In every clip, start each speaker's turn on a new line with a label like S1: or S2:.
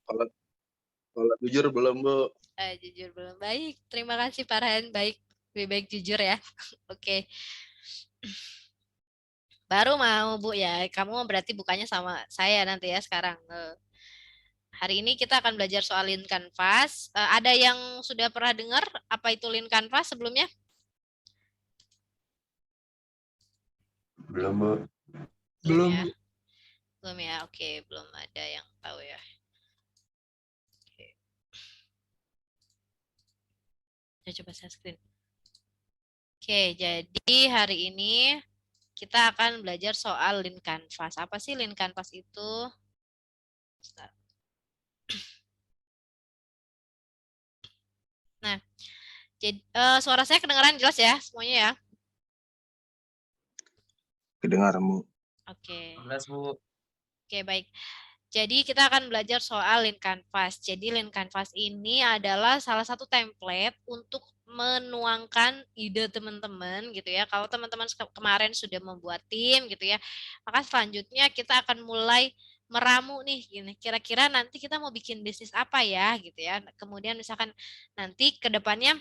S1: Kalau kalau jujur belum, Bu.
S2: Jujur belum. Baik, terima kasih Farhan. Baik, lebih baik jujur ya. Oke, baru mau Bu ya. Kamu berarti bukannya sama saya nanti ya sekarang. Hari ini kita akan belajar soal Lean Canvas. Ada yang sudah pernah dengar apa itu Lean Canvas sebelumnya?
S1: Belum, Bu.
S2: Belum
S3: Belum,
S2: ya?
S3: Bu.
S2: Belum ya. Oke, belum ada yang tahu ya. Oke. Saya coba share screen. Oke, jadi hari ini kita akan belajar soal Lean Canvas. Apa sih Lean Canvas itu? Nah, jadi suara saya kedengaran jelas ya semuanya ya?
S1: Kedengar, Bu.
S2: Oke.
S3: Jelas, Bu.
S2: Oke, baik. Jadi kita akan belajar soal Lean Canvas. Jadi Lean Canvas ini adalah salah satu template untuk menuangkan ide teman-teman gitu ya. Kalau teman-teman kemarin sudah membuat tim gitu ya, maka selanjutnya kita akan mulai meramu nih gini. Kira-kira nanti kita mau bikin bisnis apa ya gitu ya. Kemudian misalkan nanti ke depannya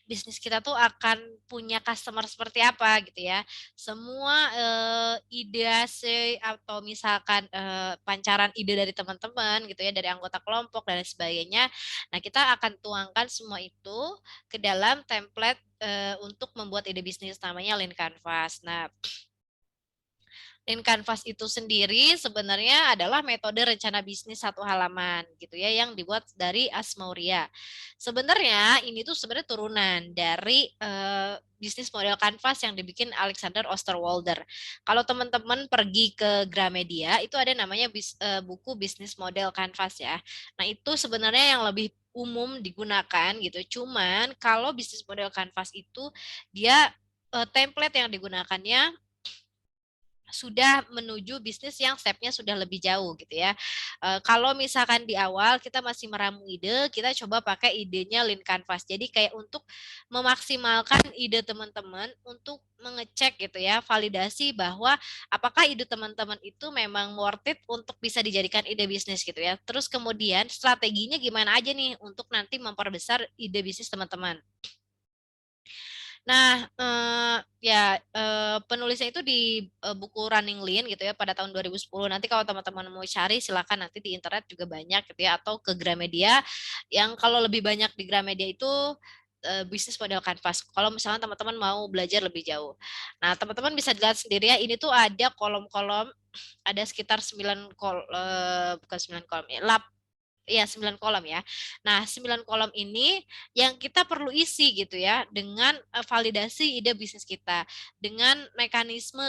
S2: bisnis kita tuh akan punya customer seperti apa gitu ya. Semua ideasi atau misalkan pancaran ide dari teman-teman gitu ya, dari anggota kelompok dan sebagainya. Nah, kita akan tuangkan semua itu ke dalam template untuk membuat ide bisnis namanya Lean Canvas. Nah, Lean Canvas itu sendiri sebenarnya adalah metode rencana bisnis satu halaman gitu ya yang dibuat dari Asmauria. Sebenarnya ini tuh sebenarnya turunan dari bisnis model Canvas yang dibikin Alexander Osterwalder. Kalau teman-teman pergi ke Gramedia itu ada namanya buku bisnis model Canvas ya. Nah, itu sebenarnya yang lebih umum digunakan gitu. Cuman kalau bisnis model Canvas itu dia template yang digunakannya sudah menuju bisnis yang stepnya sudah lebih jauh gitu ya. Kalau misalkan di awal kita masih meramu ide, kita coba pakai idenya Lean Canvas. Jadi kayak untuk memaksimalkan ide teman-teman untuk mengecek gitu ya, validasi bahwa apakah ide teman-teman itu memang worth it untuk bisa dijadikan ide bisnis gitu ya. Terus kemudian strateginya gimana aja nih untuk nanti memperbesar ide bisnis teman-teman. Nah, penulisnya itu di buku Running Lean gitu ya pada tahun 2010. Nanti kalau teman-teman mau cari silakan nanti di internet juga banyak gitu ya atau ke Gramedia yang kalau lebih banyak di Gramedia itu bisnis model Canvas. Kalau misalnya teman-teman mau belajar lebih jauh. Nah, teman-teman bisa lihat sendiri ya ini tuh ada kolom-kolom ada sekitar 9 bukan 9 kolom ya, 9 kolom ya. Nah, 9 kolom ini yang kita perlu isi gitu ya dengan validasi ide bisnis kita, dengan mekanisme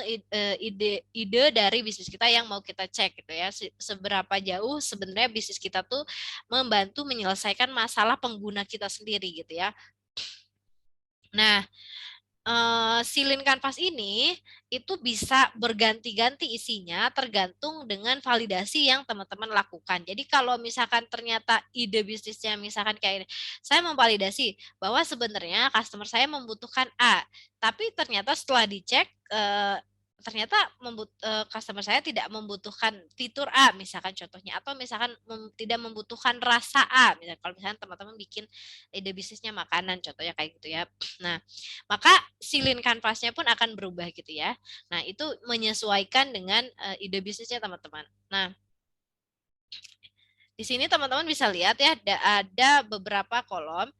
S2: ide dari bisnis kita yang mau kita cek gitu ya. Seberapa jauh sebenarnya bisnis kita tuh membantu menyelesaikan masalah pengguna kita sendiri gitu ya. Nah, silin kanvas ini itu bisa berganti-ganti isinya tergantung dengan validasi yang teman-teman lakukan. Jadi kalau misalkan ternyata ide bisnisnya misalkan kayak ini, saya memvalidasi bahwa sebenarnya customer saya membutuhkan A, tapi ternyata setelah dicek ternyata customer saya tidak membutuhkan fitur A misalkan contohnya atau misalkan tidak membutuhkan rasa A misalkan kalau misalkan teman-teman bikin ide bisnisnya makanan contohnya kayak gitu ya. Nah, maka silin kanvasnya pun akan berubah gitu ya. Nah, itu menyesuaikan dengan ide bisnisnya teman-teman. Nah, di sini teman-teman bisa lihat ya ada beberapa kolom.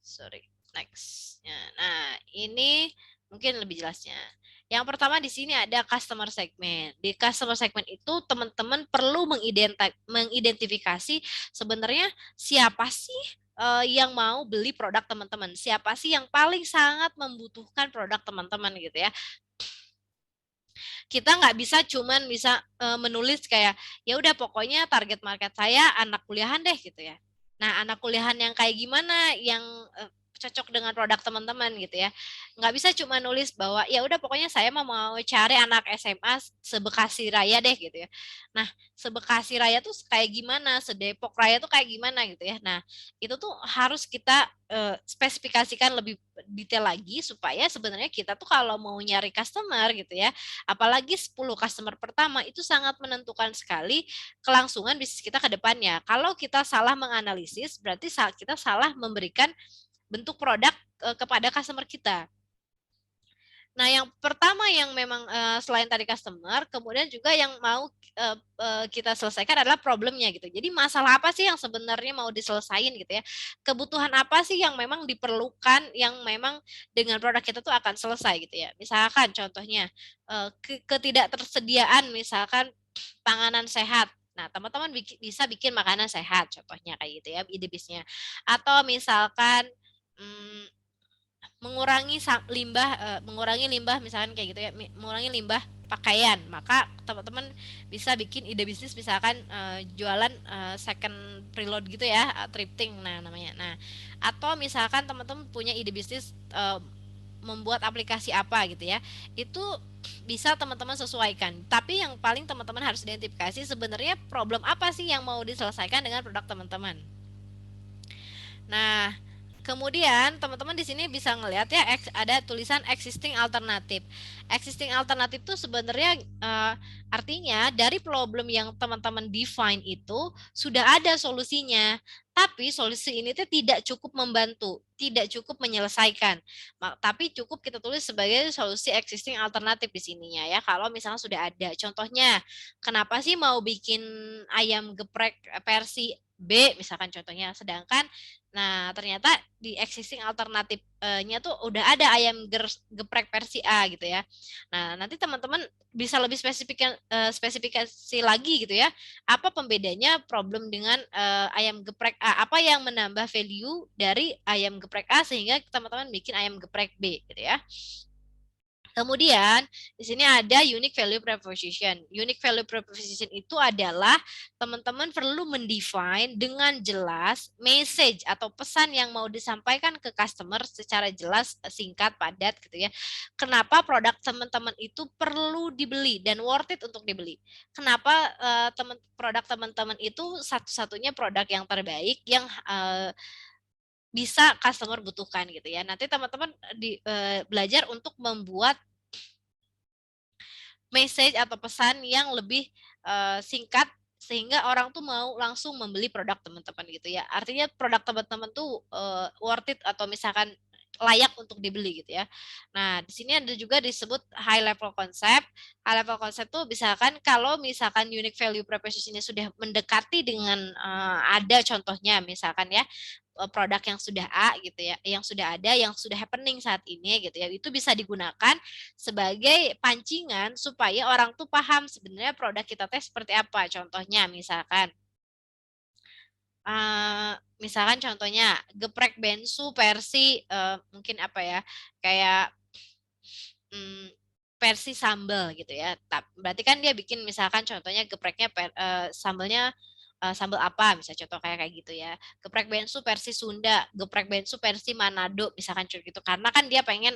S2: Sorry, next. Nah, ini mungkin lebih jelasnya. Yang pertama di sini ada customer segment. Di customer segment itu teman-teman perlu mengidentifikasi sebenarnya siapa sih yang mau beli produk teman-teman. Siapa sih yang paling sangat membutuhkan produk teman-teman gitu ya. Kita nggak bisa cuman bisa menulis kayak ya udah pokoknya target market saya anak kuliahan deh gitu ya. Nah, anak kuliahan yang kayak gimana yang cocok dengan produk teman-teman gitu ya. Nggak bisa cuma nulis bahwa ya udah pokoknya saya mau cari anak SMA se-Bekasi Raya deh gitu ya. Nah, se-Bekasi Raya tuh kayak gimana, se-Depok Raya tuh kayak gimana gitu ya. Nah, itu tuh harus kita spesifikasikan lebih detail lagi supaya sebenarnya kita tuh kalau mau nyari customer gitu ya, apalagi 10 customer pertama itu sangat menentukan sekali kelangsungan bisnis kita ke depannya. Kalau kita salah menganalisis, berarti kita salah memberikan bentuk produk kepada customer kita. Nah, yang pertama yang memang selain tadi customer, kemudian juga yang mau kita selesaikan adalah problemnya gitu. Jadi masalah apa sih yang sebenarnya mau diselesain gitu ya? Kebutuhan apa sih yang memang diperlukan yang memang dengan produk kita tuh akan selesai gitu ya? Misalkan contohnya ketidaktersediaan misalkan panganan sehat. Nah, teman-teman bisa bikin makanan sehat, contohnya kayak gitu ya, ide bisnisnya. Atau misalkan mengurangi limbah misalkan kayak gitu ya, mengurangi limbah pakaian, maka teman-teman bisa bikin ide bisnis misalkan jualan second preload gitu ya, thrifting nah namanya. Nah, atau misalkan teman-teman punya ide bisnis membuat aplikasi apa gitu ya, itu bisa teman-teman sesuaikan. Tapi yang paling teman-teman harus identifikasi sebenarnya problem apa sih yang mau diselesaikan dengan produk teman-teman. Nah, kemudian teman-teman di sini bisa ngelihat ya ada tulisan existing alternatif. Existing alternatif itu sebenarnya artinya dari problem yang teman-teman define itu sudah ada solusinya. Tapi solusi ini tuh tidak cukup membantu, tidak cukup menyelesaikan. Tapi cukup kita tulis sebagai solusi existing alternatif di sininya ya. Kalau misalnya sudah ada. Contohnya, kenapa sih mau bikin ayam geprek versi B misalkan contohnya, sedangkan nah, ternyata di existing alternatifnya tuh udah ada ayam geprek versi A gitu ya. Nah, nanti teman-teman bisa lebih spesifikasi lagi gitu ya. Apa pembedanya problem dengan ayam geprek A? Apa yang menambah value dari ayam geprek A sehingga teman-teman bikin ayam geprek B gitu ya. Kemudian di sini ada unique value proposition. Unique value proposition itu adalah teman-teman perlu mendefine dengan jelas message atau pesan yang mau disampaikan ke customer secara jelas, singkat, padat gitu ya. Kenapa produk teman-teman itu perlu dibeli dan worth it untuk dibeli. Kenapa produk teman-teman itu satu-satunya produk yang terbaik yang bisa customer butuhkan gitu ya. Nanti teman-teman belajar untuk membuat message atau pesan yang lebih singkat sehingga orang tuh mau langsung membeli produk teman-teman gitu ya. Artinya produk teman-teman tuh worth it atau misalkan layak untuk dibeli gitu ya. Nah, di sini ada juga disebut high level concept. High level concept tuh misalkan kalau misalkan unique value proposition-nya sudah mendekati dengan ada contohnya misalkan ya produk yang sudah A gitu ya, yang sudah ada, yang sudah happening saat ini gitu ya, itu bisa digunakan sebagai pancingan supaya orang tuh paham sebenarnya produk kita teh seperti apa. Contohnya misalkan contohnya geprek bensu versi mungkin apa ya kayak mm, versi sambal gitu ya. Berarti kan dia bikin misalkan contohnya gepreknya sambalnya sambal apa misalnya contoh kayak gitu ya. Geprek bensu versi Sunda, geprek bensu versi Manado misalkan gitu. Karena kan dia pengen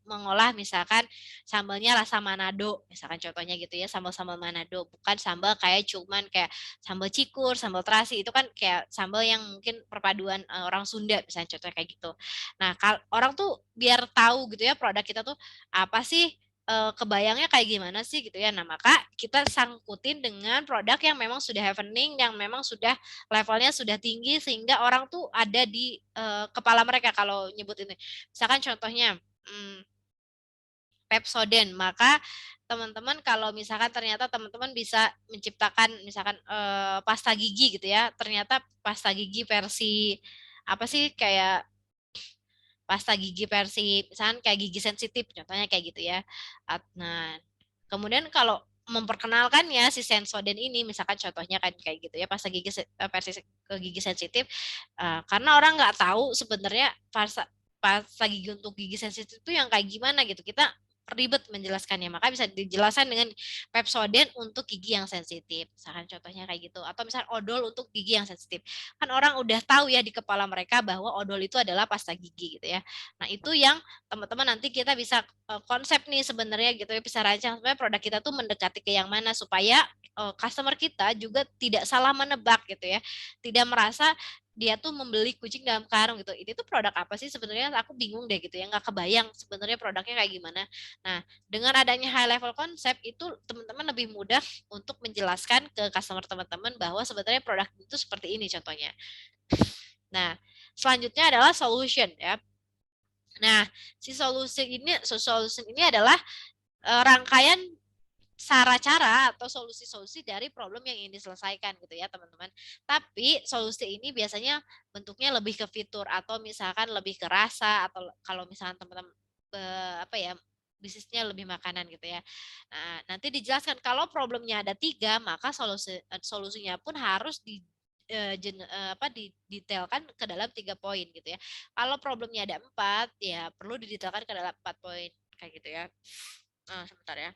S2: mengolah misalkan sambalnya rasa Manado misalkan contohnya gitu ya, sambal-sambal Manado, bukan sambal kayak cuman kayak sambal cikur, sambal terasi itu kan kayak sambal yang mungkin perpaduan orang Sunda misalnya contohnya kayak gitu. Nah, orang tuh biar tahu gitu ya produk kita tuh apa sih kebayangnya kayak gimana sih gitu ya. Nah, maka kita sangkutin dengan produk yang memang sudah happening, yang memang sudah levelnya sudah tinggi sehingga orang tuh ada di kepala mereka kalau nyebut ini. Misalkan contohnya Pepsodent, maka teman-teman kalau misalkan ternyata teman-teman bisa menciptakan misalkan pasta gigi gitu ya. Ternyata pasta gigi versi apa sih kayak pasta gigi versi misalkan kayak gigi sensitif contohnya kayak gitu ya. Nah, kemudian kalau memperkenalkannya si Sensodyne ini misalkan contohnya kan kayak gitu ya pasta gigi versi ke gigi sensitif karena orang nggak tahu sebenarnya pasta pasta gigi untuk gigi sensitif itu yang kayak gimana gitu. Kita ribet menjelaskannya, maka bisa dijelaskan dengan Pepsodent untuk gigi yang sensitif, misalkan contohnya kayak gitu, atau misalkan odol untuk gigi yang sensitif. Kan orang udah tahu ya di kepala mereka bahwa odol itu adalah pasta gigi gitu ya. Nah, itu yang teman-teman nanti kita bisa konsep nih sebenarnya gitu ya, bisa rancang supaya produk kita tuh mendekati ke yang mana supaya customer kita juga tidak salah menebak gitu ya. Tidak merasa dia tuh membeli kucing dalam karung gitu. Itu tuh produk apa sih sebenarnya? Aku bingung deh gitu ya, nggak kebayang sebenarnya produknya kayak gimana. Nah, dengan adanya high level konsep itu teman-teman lebih mudah untuk menjelaskan ke customer teman-teman bahwa sebenarnya produk itu seperti ini contohnya. Nah, selanjutnya adalah solution ya. Nah, si solution ini adalah rangkaian cara atau solusi-solusi dari problem yang ingin diselesaikan gitu ya teman-teman. Tapi solusi ini biasanya bentuknya lebih ke fitur atau misalkan lebih ke rasa atau kalau misalkan teman-teman apa ya bisnisnya lebih makanan gitu ya. Nah, nanti dijelaskan kalau problemnya ada 3, maka solusinya pun harus didetailkan ke dalam 3 poin gitu ya. Kalau problemnya ada 4, ya perlu didetailkan ke dalam 4 poin kayak gitu ya. Nah, sebentar ya.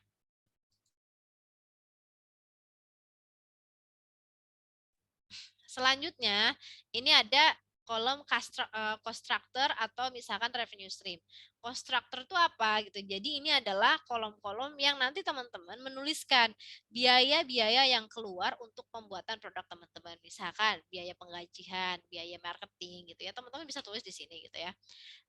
S2: Selanjutnya, ini ada kolom cost structure atau misalkan revenue stream. Cost structure itu apa gitu. Jadi ini adalah kolom-kolom yang nanti teman-teman menuliskan biaya-biaya yang keluar untuk pembuatan produk teman-teman. Misalkan biaya penggajian, biaya marketing gitu ya. Teman-teman bisa tulis di sini gitu ya.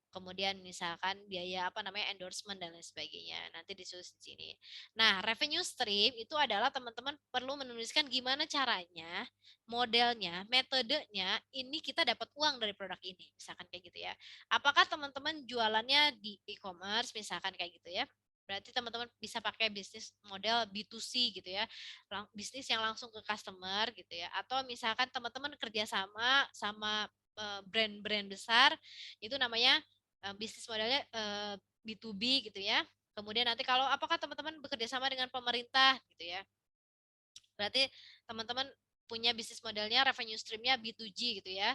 S2: Kemudian misalkan biaya apa namanya endorsement dan lain sebagainya. Nanti disusun di sini. Nah, revenue stream itu adalah teman-teman perlu menuliskan gimana caranya, modelnya, metodenya ini kita dapat uang dari produk ini. Misalkan kayak gitu ya. Apakah teman-teman jualannya di e-commerce misalkan kayak gitu ya. Berarti teman-teman bisa pakai bisnis model B2C gitu ya. Bisnis yang langsung ke customer gitu ya. Atau misalkan teman-teman kerjasama sama brand-brand besar itu namanya bisnis modelnya B2B gitu ya. Kemudian nanti kalau apakah teman-teman bekerja sama dengan pemerintah gitu ya. Berarti teman-teman punya bisnis modelnya revenue streamnya B2G gitu ya,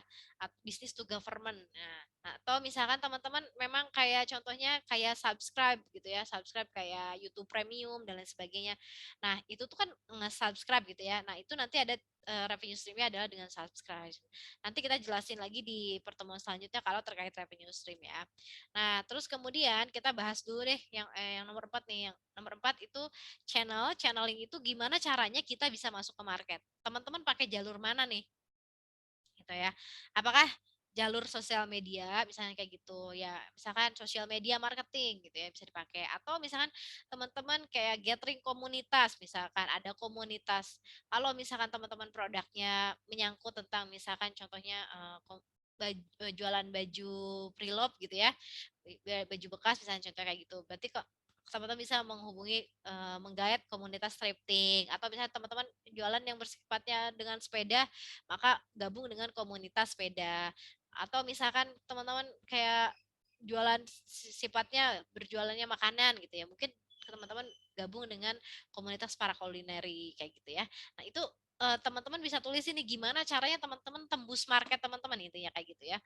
S2: bisnis to government. Nah, atau misalkan teman-teman memang kayak contohnya kayak subscribe gitu ya, subscribe kayak YouTube Premium dan lain sebagainya. Nah, itu tuh kan nge-subscribe gitu ya. Nah, itu nanti ada revenue streamnya adalah dengan subscribe. Nanti kita jelasin lagi di pertemuan selanjutnya kalau terkait revenue stream ya. Nah, terus kemudian kita bahas dulu deh yang nomor 4 nih. Yang nomor 4 itu channeling itu gimana caranya kita bisa masuk ke market. Teman-teman pakai jalur mana nih? Gitu ya. Apakah jalur sosial media misalnya kayak gitu ya, misalkan sosial media marketing gitu ya bisa dipakai, atau misalkan teman-teman kayak gathering komunitas, misalkan ada komunitas kalau misalkan teman-teman produknya menyangkut tentang misalkan contohnya jualan baju preloved gitu ya, baju bekas misalnya contoh kayak gitu, berarti kok teman-teman bisa menghubungi menggait komunitas thrifting, atau misalnya teman-teman jualan yang bersifatnya dengan sepeda maka gabung dengan komunitas sepeda, atau misalkan teman-teman kayak jualan sifatnya berjualannya makanan gitu ya, mungkin teman-teman gabung dengan komunitas para kulineri kayak gitu ya. Nah, itu teman-teman bisa tulis ini gimana caranya teman-teman tembus market teman-teman intinya kayak gitu ya.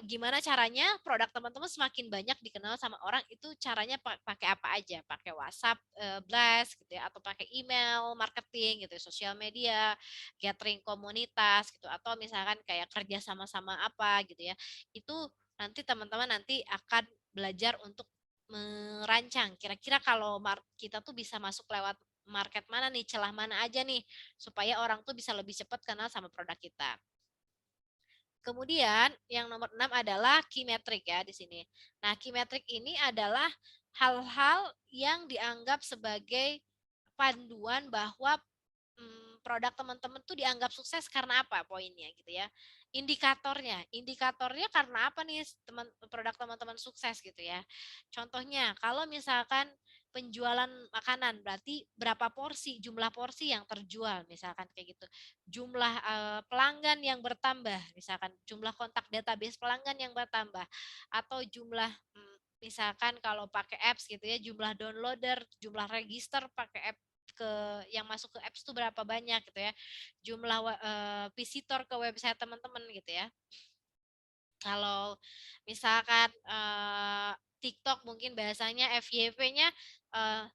S2: Gimana caranya produk teman-teman semakin banyak dikenal sama orang, itu caranya pakai apa aja, pakai WhatsApp blast gitu ya, atau pakai email marketing gitu ya, sosial media, gathering komunitas gitu, atau misalkan kayak kerja sama-sama apa gitu ya. Itu nanti teman-teman nanti akan belajar untuk merancang kira-kira kalau kita tuh bisa masuk lewat market mana nih, celah mana aja nih supaya orang tuh bisa lebih cepat kenal sama produk kita. Kemudian yang nomor 6 adalah key metric ya di sini. Nah, key metric ini adalah hal-hal yang dianggap sebagai panduan bahwa produk teman-teman tuh dianggap sukses karena apa poinnya gitu ya. Indikatornya karena apa nih produk teman-teman sukses gitu ya. Contohnya kalau misalkan penjualan makanan berarti berapa porsi, jumlah porsi yang terjual misalkan kayak gitu. Jumlah pelanggan yang bertambah, misalkan jumlah kontak database pelanggan yang bertambah, atau jumlah misalkan kalau pakai apps gitu ya, jumlah downloader, jumlah register pakai app yang masuk ke apps itu berapa banyak gitu ya. Jumlah visitor ke website teman-teman gitu ya. Kalau misalkan TikTok mungkin bahasanya FYP-nya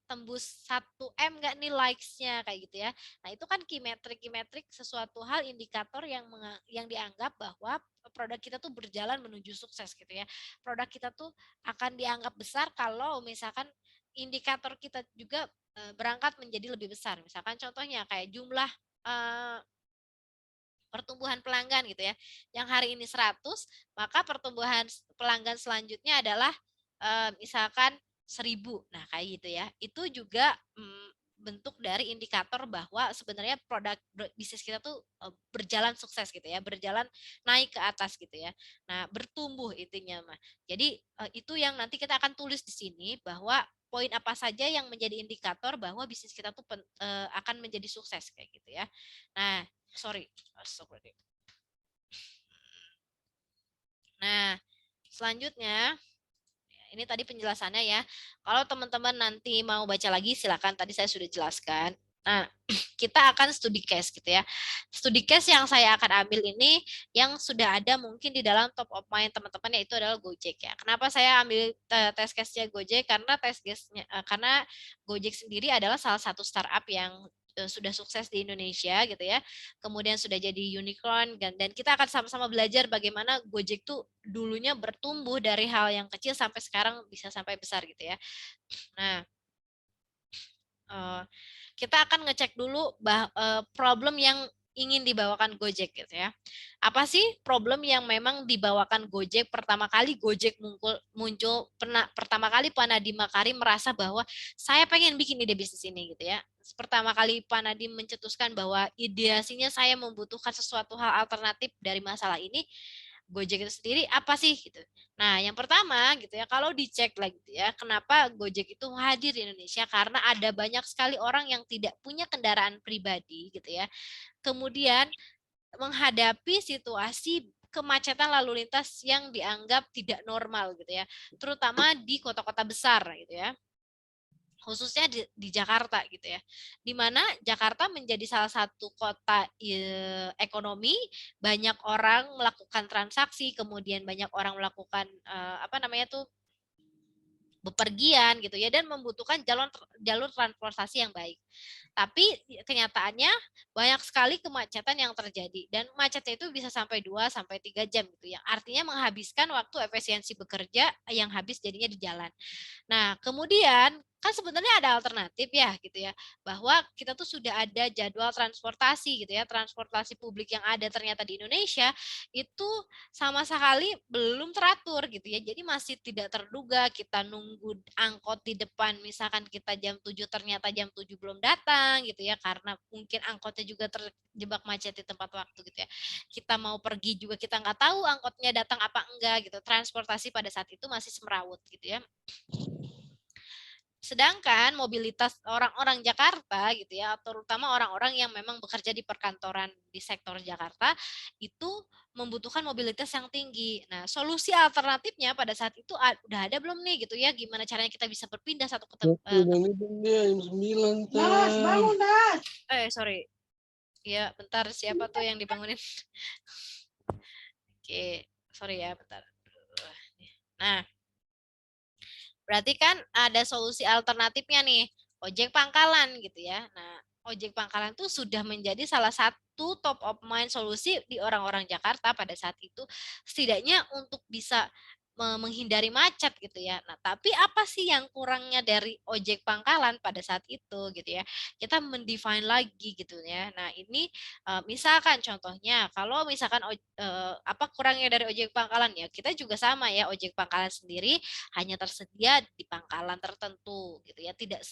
S2: tembus 1 M nggak nih likes-nya kayak gitu ya. Nah, itu kan key metric sesuatu hal indikator yang dianggap bahwa produk kita tuh berjalan menuju sukses gitu ya. Produk kita tuh akan dianggap besar kalau misalkan indikator kita juga berangkat menjadi lebih besar. Misalkan contohnya kayak jumlah eh, pertumbuhan pelanggan gitu ya. Yang hari ini 100, maka pertumbuhan pelanggan selanjutnya adalah misalkan 1000. Nah, kayak gitu ya. Itu juga bentuk dari indikator bahwa sebenarnya bisnis kita tuh berjalan sukses gitu ya, berjalan naik ke atas gitu ya. Nah, bertumbuh intinya mah. Jadi itu yang nanti kita akan tulis di sini bahwa poin apa saja yang menjadi indikator bahwa bisnis kita tuh akan menjadi sukses kayak gitu ya. Nah, sorry, astagfirullahaladzim. Nah, selanjutnya ini tadi penjelasannya ya. Kalau teman-teman nanti mau baca lagi silakan, tadi saya sudah jelaskan. Nah, kita akan studi case gitu ya. Studi case yang saya akan ambil ini yang sudah ada mungkin di dalam top of mind teman-teman, yaitu adalah Gojek ya. Kenapa saya ambil test case-nya Gojek? Karena test case-nya karena Gojek sendiri adalah salah satu startup yang sudah sukses di Indonesia gitu ya. Kemudian sudah jadi unicorn dan kita akan sama-sama belajar bagaimana Gojek tuh dulunya bertumbuh dari hal yang kecil sampai sekarang bisa sampai besar gitu ya. Nah, kita akan ngecek dulu problem yang ingin dibawakan Gojek gitu ya. Apa sih problem yang memang dibawakan Gojek pertama kali Gojek muncul pertama kali Pak Nadiem Makarim merasa bahwa saya pengen bikin ide bisnis ini gitu ya. Pertama kali Pak Nadiem mencetuskan bahwa ideasinya saya membutuhkan sesuatu hal alternatif dari masalah ini, Gojek itu sendiri apa sih gitu. Nah, yang pertama gitu ya, kalau dicek lagi gitu ya, kenapa Gojek itu hadir di Indonesia? Karena ada banyak sekali orang yang tidak punya kendaraan pribadi gitu ya. Kemudian menghadapi situasi kemacetan lalu lintas yang dianggap tidak normal gitu ya, terutama di kota-kota besar gitu ya, khususnya di Jakarta gitu ya, di mana Jakarta menjadi salah satu kota ekonomi, banyak orang melakukan transaksi, kemudian banyak orang melakukan apa namanya tuh bepergian gitu ya, dan membutuhkan jalur transportasi yang baik. Tapi kenyataannya banyak sekali kemacetan yang terjadi dan macetnya itu bisa sampai 2 sampai 3 jam gitu yang artinya menghabiskan waktu efisiensi bekerja yang habis jadinya di jalan. Nah, kemudian kan sebenarnya ada alternatif ya gitu ya, bahwa kita tuh sudah ada jadwal transportasi gitu ya, transportasi publik yang ada ternyata di Indonesia itu sama sekali belum teratur gitu ya. Jadi masih tidak terduga kita nunggu angkot di depan, misalkan kita jam 7 ternyata jam 7 belum datang gitu ya, karena mungkin angkotnya juga terjebak macet di tempat waktu gitu ya. Kita mau pergi juga kita nggak tahu angkotnya datang apa enggak gitu. Transportasi pada saat itu masih semrawut gitu ya. Sedangkan mobilitas orang-orang Jakarta gitu ya, terutama orang-orang yang memang bekerja di perkantoran di sektor Jakarta itu membutuhkan mobilitas yang tinggi. Nah, solusi alternatifnya pada saat itu udah ada belum nih gitu ya? Gimana caranya kita bisa berpindah satu ke
S1: jam 9, Nas, bangun, Nas.
S2: sorry. Ya, bentar siapa tuh yang dibangunin? Oke, sorry ya, bentar. Nah, berarti kan ada solusi alternatifnya nih, ojek pangkalan gitu ya. Nah, ojek pangkalan itu sudah menjadi salah satu top of mind solusi di orang-orang Jakarta pada saat itu, setidaknya untuk bisa menghindari macet gitu ya. Nah, tapi apa sih yang kurangnya dari ojek pangkalan pada saat itu gitu ya? Kita mendefine lagi gitu ya. Nah, ini misalkan contohnya kalau misalkan apa kurangnya dari ojek pangkalan ya, kita juga sama ya, ojek pangkalan sendiri hanya tersedia di pangkalan tertentu gitu ya, tidak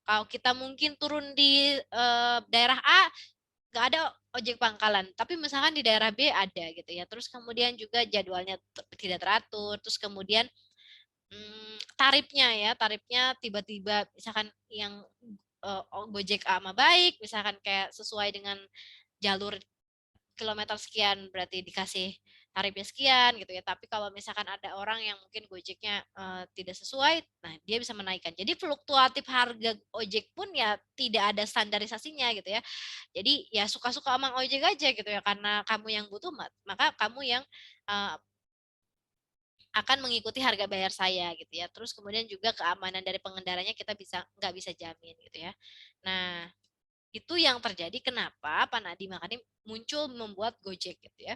S2: kalau kita mungkin turun di daerah A nggak ada ojek pangkalan, tapi misalkan di daerah B ada gitu ya, terus kemudian juga jadwalnya tidak teratur, terus kemudian tarifnya tiba-tiba misalkan yang Gojek A mah baik, misalkan kayak sesuai dengan jalur kilometer sekian berarti dikasih tarifnya sekian gitu ya. Tapi kalau misalkan ada orang yang mungkin Gojeknya tidak sesuai, nah dia bisa menaikkan. Jadi fluktuatif harga ojek pun ya tidak ada standarisasinya gitu ya. Jadi ya suka-suka omong ojek aja gitu ya, karena kamu yang butuh maka kamu yang uh, akan mengikuti harga bayar saya gitu ya. Terus kemudian juga keamanan dari pengendaranya kita nggak bisa jamin gitu ya. Nah, itu yang terjadi kenapa Pak Nadiem Makarim muncul membuat Gojek gitu ya.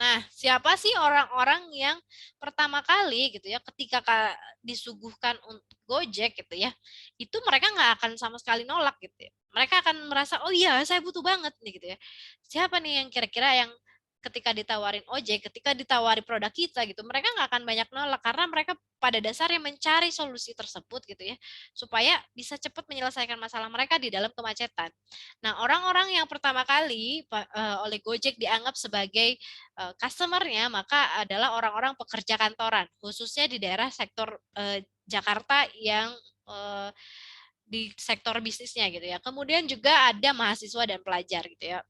S2: Nah, siapa sih orang-orang yang pertama kali gitu ya ketika disuguhkan untuk Gojek gitu ya, itu mereka nggak akan sama sekali nolak gitu ya. Mereka akan merasa, oh iya saya butuh banget nih gitu ya. Siapa nih yang kira-kira yang ketika ditawarin ojek, ketika ditawari produk kita gitu, mereka nggak akan banyak nolak karena mereka pada dasarnya mencari solusi tersebut gitu ya, supaya bisa cepat menyelesaikan masalah mereka di dalam kemacetan. Nah, orang-orang yang pertama kali oleh Gojek dianggap sebagai customer-nya maka adalah orang-orang pekerja kantoran, khususnya di daerah sektor Jakarta yang di sektor bisnisnya gitu ya. Kemudian juga ada mahasiswa dan pelajar gitu ya.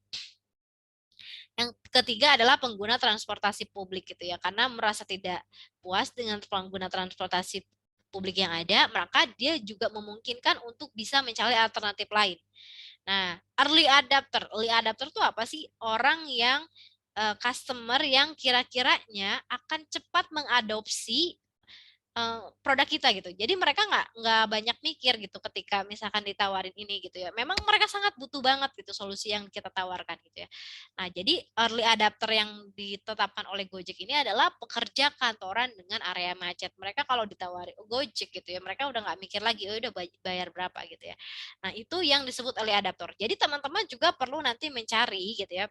S2: Yang ketiga adalah pengguna transportasi publik gitu ya, karena merasa tidak puas dengan pengguna transportasi publik yang ada, maka dia juga memungkinkan untuk bisa mencari alternatif lain. Nah, early adapter itu apa sih? Orang yang customer yang kira-kiranya akan cepat mengadopsi produk kita gitu. Jadi mereka nggak banyak mikir gitu ketika misalkan ditawarin ini gitu ya. Memang mereka sangat butuh banget gitu solusi yang kita tawarkan gitu ya. Nah, jadi early adapter yang ditetapkan oleh Gojek ini adalah pekerja kantoran dengan area macet. Mereka kalau ditawari Gojek gitu ya, mereka udah nggak mikir lagi, oh udah bayar berapa gitu ya. Nah, itu yang disebut early adapter. Jadi teman-teman juga perlu nanti mencari gitu ya,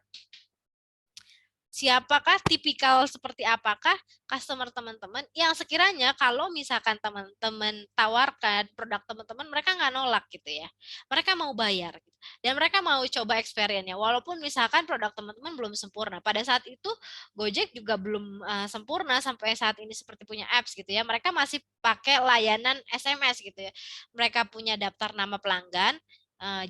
S2: siapakah tipikal seperti apakah customer teman-teman yang sekiranya kalau misalkan teman-teman tawarkan produk teman-teman mereka nggak nolak gitu ya, mereka mau bayar gitu. Dan mereka mau coba experience-nya walaupun misalkan produk teman-teman belum sempurna. Pada saat itu Gojek juga belum sempurna sampai saat ini seperti punya apps gitu ya, mereka masih pakai layanan SMS gitu ya, mereka punya daftar nama pelanggan.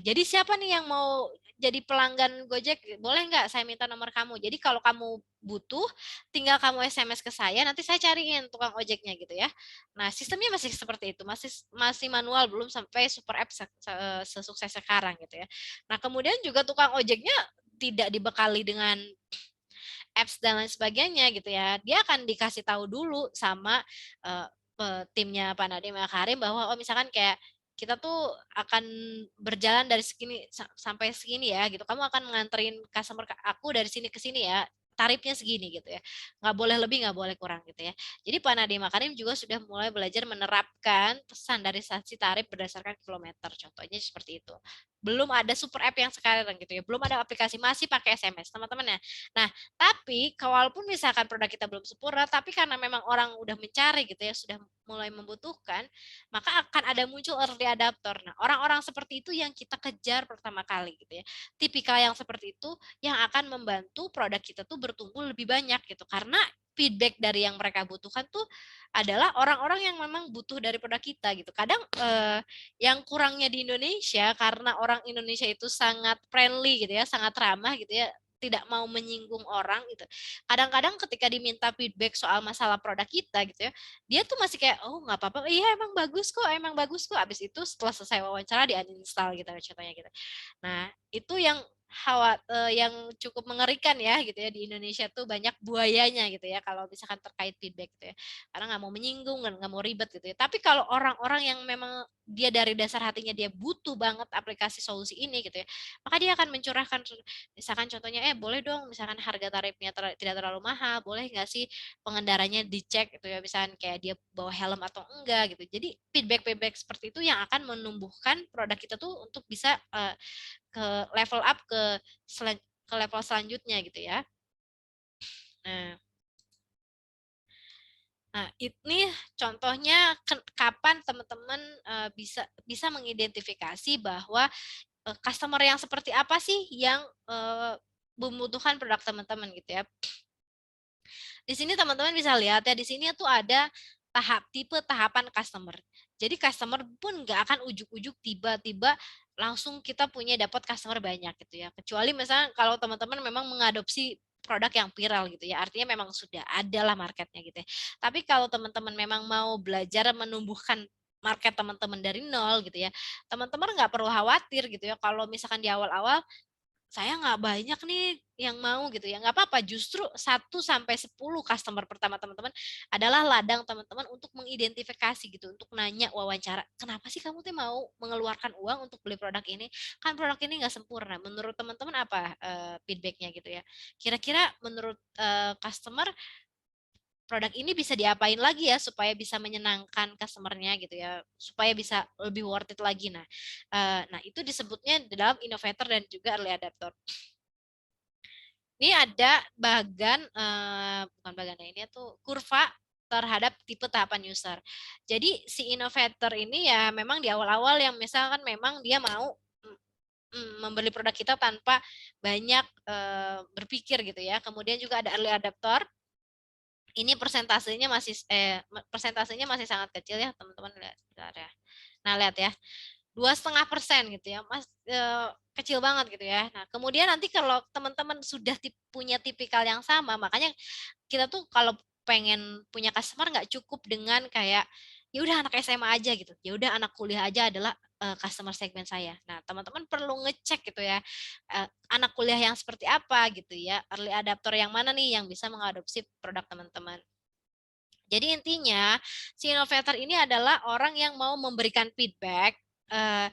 S2: Jadi siapa nih yang mau jadi pelanggan Gojek, boleh nggak saya minta nomor kamu? Jadi kalau kamu butuh, tinggal kamu SMS ke saya, nanti saya cariin tukang ojeknya gitu ya. Nah, sistemnya masih seperti itu, masih masih manual, belum sampai super app sesukses sekarang gitu ya. Nah, kemudian juga tukang ojeknya tidak dibekali dengan apps dan lain sebagainya gitu ya. Dia akan dikasih tahu dulu sama uh, timnya Pak Nadiem Makarim bahwa oh misalkan kayak kita tuh akan berjalan dari segini sampai segini ya gitu. Kamu akan menganterin customer aku dari sini ke sini ya. Tarifnya segini gitu ya. Nggak boleh lebih, nggak boleh kurang gitu ya. Jadi Pak Nadiem Makarim juga sudah mulai belajar menerapkan standarisasi tarif berdasarkan kilometer. Contohnya seperti itu. Belum ada super app yang sekarang gitu ya. Belum ada aplikasi, masih pakai SMS teman-teman ya. Nah, tapi walaupun misalkan produk kita belum sempurna, tapi karena memang orang udah mencari gitu ya, sudah mulai membutuhkan, maka akan ada muncul early adapter. Nah, orang-orang seperti itu yang kita kejar pertama kali gitu ya. Tipikal yang seperti itu yang akan membantu produk kita tuh bertumbuh lebih banyak gitu. Karena feedback dari yang mereka butuhkan tuh adalah orang-orang yang memang butuh dari produk kita gitu. Kadang yang kurangnya di Indonesia karena orang Indonesia itu sangat friendly gitu ya, sangat ramah gitu ya, tidak mau menyinggung orang gitu. Kadang-kadang ketika diminta feedback soal masalah produk kita gitu ya, dia tuh masih kayak oh nggak apa-apa, iya emang bagus kok. Abis itu setelah selesai wawancara di uninstall gitu contohnya gitu. Nah itu yang cukup mengerikan ya gitu ya, di Indonesia tuh banyak buayanya gitu ya kalau misalkan terkait feedback gitu ya, karena nggak mau menyinggung dan nggak mau ribet gitu ya. Tapi kalau orang-orang yang memang dia dari dasar hatinya dia butuh banget aplikasi solusi ini gitu ya, maka dia akan mencurahkan misalkan contohnya boleh dong misalkan harga tarifnya tidak terlalu mahal, boleh nggak sih pengendaranya dicek gitu ya, misalkan kayak dia bawa helm atau enggak gitu. Jadi feedback seperti itu yang akan menumbuhkan produk kita tuh untuk bisa ke level up ke level selanjutnya gitu ya. Nah, nah ini contohnya kapan teman-teman bisa bisa mengidentifikasi bahwa customer yang seperti apa sih yang membutuhkan produk teman-teman gitu ya. Di sini teman-teman bisa lihat ya, di sini tuh ada tipe tahapan customer. Jadi customer pun nggak akan ujuk-ujuk tiba-tiba langsung kita punya dapat customer banyak gitu ya. Kecuali misalnya kalau teman-teman memang mengadopsi produk yang viral gitu ya, artinya memang sudah ada lah marketnya gitu ya. Tapi kalau teman-teman memang mau belajar menumbuhkan market teman-teman dari nol gitu ya, teman-teman nggak perlu khawatir gitu ya kalau misalkan di awal-awal saya nggak banyak nih yang mau gitu ya, nggak apa-apa, justru 1 sampai 10 customer pertama teman-teman adalah ladang teman-teman untuk mengidentifikasi gitu, untuk nanya wawancara, kenapa sih kamu tuh mau mengeluarkan uang untuk beli produk ini? Kan produk ini nggak sempurna. Menurut teman-teman apa feedbacknya gitu ya? Kira-kira menurut customer produk ini bisa diapain lagi ya supaya bisa menyenangkan customer-nya gitu ya, supaya bisa lebih worth it lagi. Nah itu disebutnya dalam innovator dan juga early adapter. Ini ada bukan bagan ya, ini tuh kurva terhadap tipe tahapan user. Jadi si innovator ini ya memang di awal-awal yang misalkan memang dia mau membeli produk kita tanpa banyak berpikir gitu ya. Kemudian juga ada early adapter. Ini persentasenya masih sangat kecil ya teman-teman, lihat ya. Nah lihat ya, 2,5% gitu ya, kecil banget gitu ya. Nah kemudian nanti kalau teman-teman sudah punya tipikal yang sama, makanya kita tuh kalau pengen punya customer nggak cukup dengan kayak ya udah anak SMA aja gitu, ya udah anak kuliah aja adalah customer segmen saya. Nah teman-teman perlu ngecek gitu ya, anak kuliah yang seperti apa gitu ya, early adapter yang mana nih yang bisa mengadopsi produk teman-teman. Jadi intinya si innovator ini adalah orang yang mau memberikan feedback eh,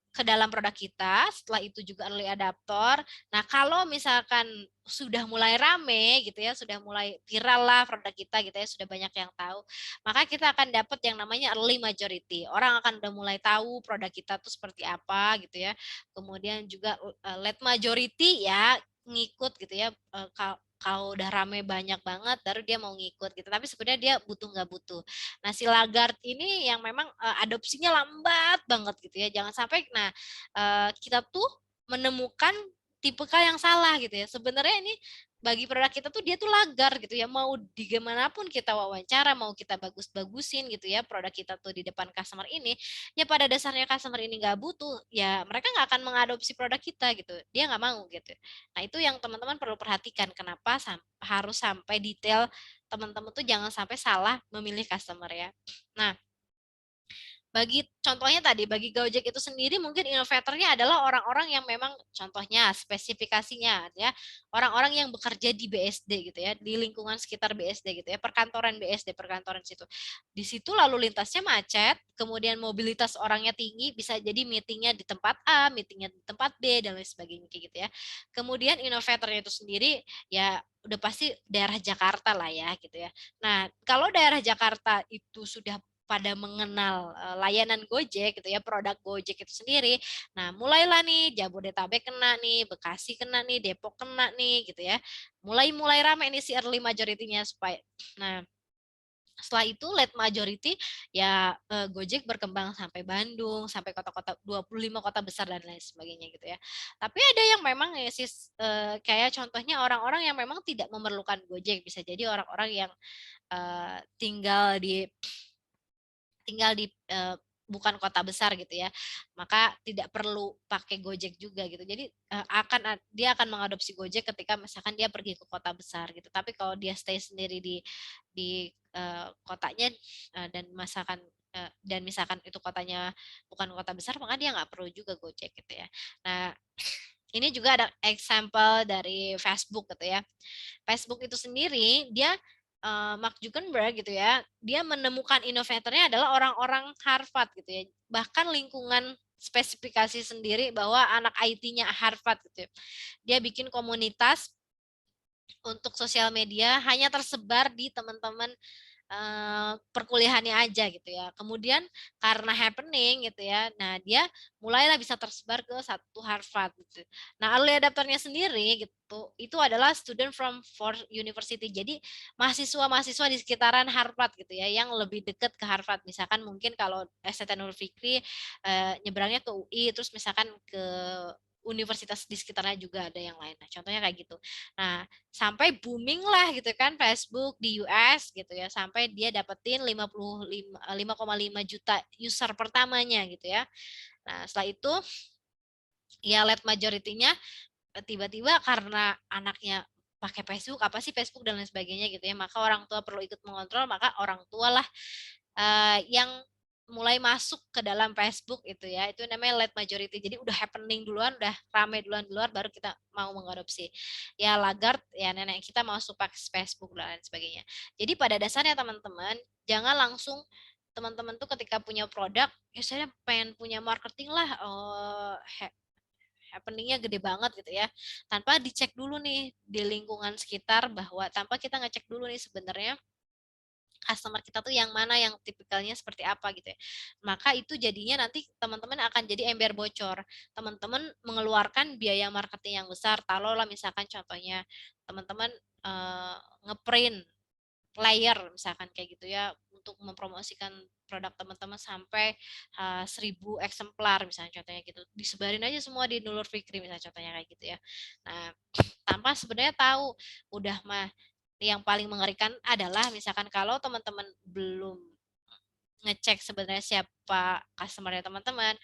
S2: ke dalam produk kita, setelah itu juga early adapter. Nah, kalau misalkan sudah mulai rame gitu ya, sudah mulai viral lah produk kita gitu ya, sudah banyak yang tahu, maka kita akan dapat yang namanya early majority. Orang akan udah mulai tahu produk kita tuh seperti apa gitu ya. Kemudian juga late majority ya ngikut gitu ya, kalau udah rame banyak banget baru dia mau ngikut gitu, tapi sebenarnya dia butuh nggak butuh. Nah si Lagarde ini yang memang adopsinya lambat banget gitu ya, jangan sampai kita tuh menemukan tipikal yang salah gitu ya. Sebenarnya ini bagi produk kita tuh dia tuh lagar gitu ya, mau di gimana pun kita wawancara, mau kita bagus-bagusin gitu ya produk kita tuh di depan customer ini, ya pada dasarnya customer ini nggak butuh, ya mereka nggak akan mengadopsi produk kita gitu, dia nggak mau gitu. Nah itu yang teman-teman perlu perhatikan, kenapa harus sampai detail, teman-teman tuh jangan sampai salah memilih customer ya. Nah bagi contohnya tadi, bagi Gojek itu sendiri mungkin inovatornya adalah orang-orang yang memang contohnya spesifikasinya ya, orang-orang yang bekerja di BSD gitu ya, di lingkungan sekitar BSD gitu ya, perkantoran BSD, perkantoran situ. Di situ lalu lintasnya macet, kemudian mobilitas orangnya tinggi, bisa jadi meetingnya di tempat A, meetingnya di tempat B dan lain sebagainya kayak gitu ya. Kemudian inovatornya itu sendiri ya udah pasti daerah Jakarta lah ya gitu ya. Nah, kalau daerah Jakarta itu sudah pada mengenal layanan Gojek gitu ya, produk Gojek itu sendiri. Nah, mulailah nih Jabodetabek kena nih, Bekasi kena nih, Depok kena nih gitu ya. Mulai rame nih si early majority-nya supaya. Nah, setelah itu late majority ya Gojek berkembang sampai Bandung, sampai kota-kota 25 kota besar dan lain sebagainya gitu ya. Tapi ada yang memang ya kayak contohnya orang-orang yang memang tidak memerlukan Gojek, bisa jadi orang-orang yang tinggal di bukan kota besar gitu ya, maka tidak perlu pakai Gojek juga gitu. Jadi dia akan mengadopsi Gojek ketika misalkan dia pergi ke kota besar gitu. Tapi kalau dia stay sendiri di kotanya dan misalkan itu kotanya bukan kota besar, maka dia nggak perlu juga Gojek gitu ya. Nah, ini juga ada example dari Facebook gitu ya. Facebook itu sendiri dia Mark Zuckerberg gitu ya, dia menemukan inovatornya adalah orang-orang Harvard gitu ya. Bahkan lingkungan spesifikasi sendiri bahwa anak IT-nya Harvard gitu ya. Dia bikin komunitas untuk sosial media hanya tersebar di teman-teman perkuliahannya aja gitu ya. Kemudian karena happening gitu ya, nah dia mulailah bisa tersebar ke satu Harvard gitu. Nah early adapternya sendiri gitu, itu adalah student from Ford University. Jadi mahasiswa-mahasiswa di sekitaran Harvard gitu ya, yang lebih dekat ke Harvard. Misalkan mungkin kalau ST Nurul Fikri nyebrangnya ke UI, terus misalkan ke universitas di sekitarnya juga ada yang lain. Nah, contohnya kayak gitu. Nah, sampai booming lah gitu kan Facebook di US gitu ya, sampai dia dapetin 5,5 juta user pertamanya gitu ya. Nah, setelah itu ya late majority-nya tiba-tiba karena anaknya pakai Facebook, apa sih Facebook dan lain sebagainya gitu ya, maka orang tua perlu ikut mengontrol, maka orang tua lah yang mulai masuk ke dalam Facebook itu ya, itu namanya late majority. Jadi udah happening duluan, udah rame duluan baru kita mau mengadopsi. Ya Lagarde, ya nenek kita masuk pakai Facebook dan lain sebagainya. Jadi pada dasarnya teman-teman, jangan langsung teman-teman tuh ketika punya produk, ya saya pengen punya marketing lah, happeningnya gede banget gitu ya. Tanpa dicek dulu nih di lingkungan sekitar bahwa tanpa kita ngecek dulu nih sebenarnya customer kita tuh yang mana yang tipikalnya seperti apa gitu ya. Maka itu jadinya nanti teman-teman akan jadi ember bocor. Teman-teman mengeluarkan biaya marketing yang besar. Taruhlah misalkan contohnya teman-teman ngeprint layer misalkan kayak gitu ya untuk mempromosikan produk teman-teman sampai 1000 eksemplar misalnya contohnya gitu. Disebarin aja semua di Nurul Fikri misalnya contohnya kayak gitu ya. Nah, tanpa sebenarnya tahu udah mah yang paling mengerikan adalah misalkan kalau teman-teman belum ngecek sebenarnya siapa customer-nya teman-teman,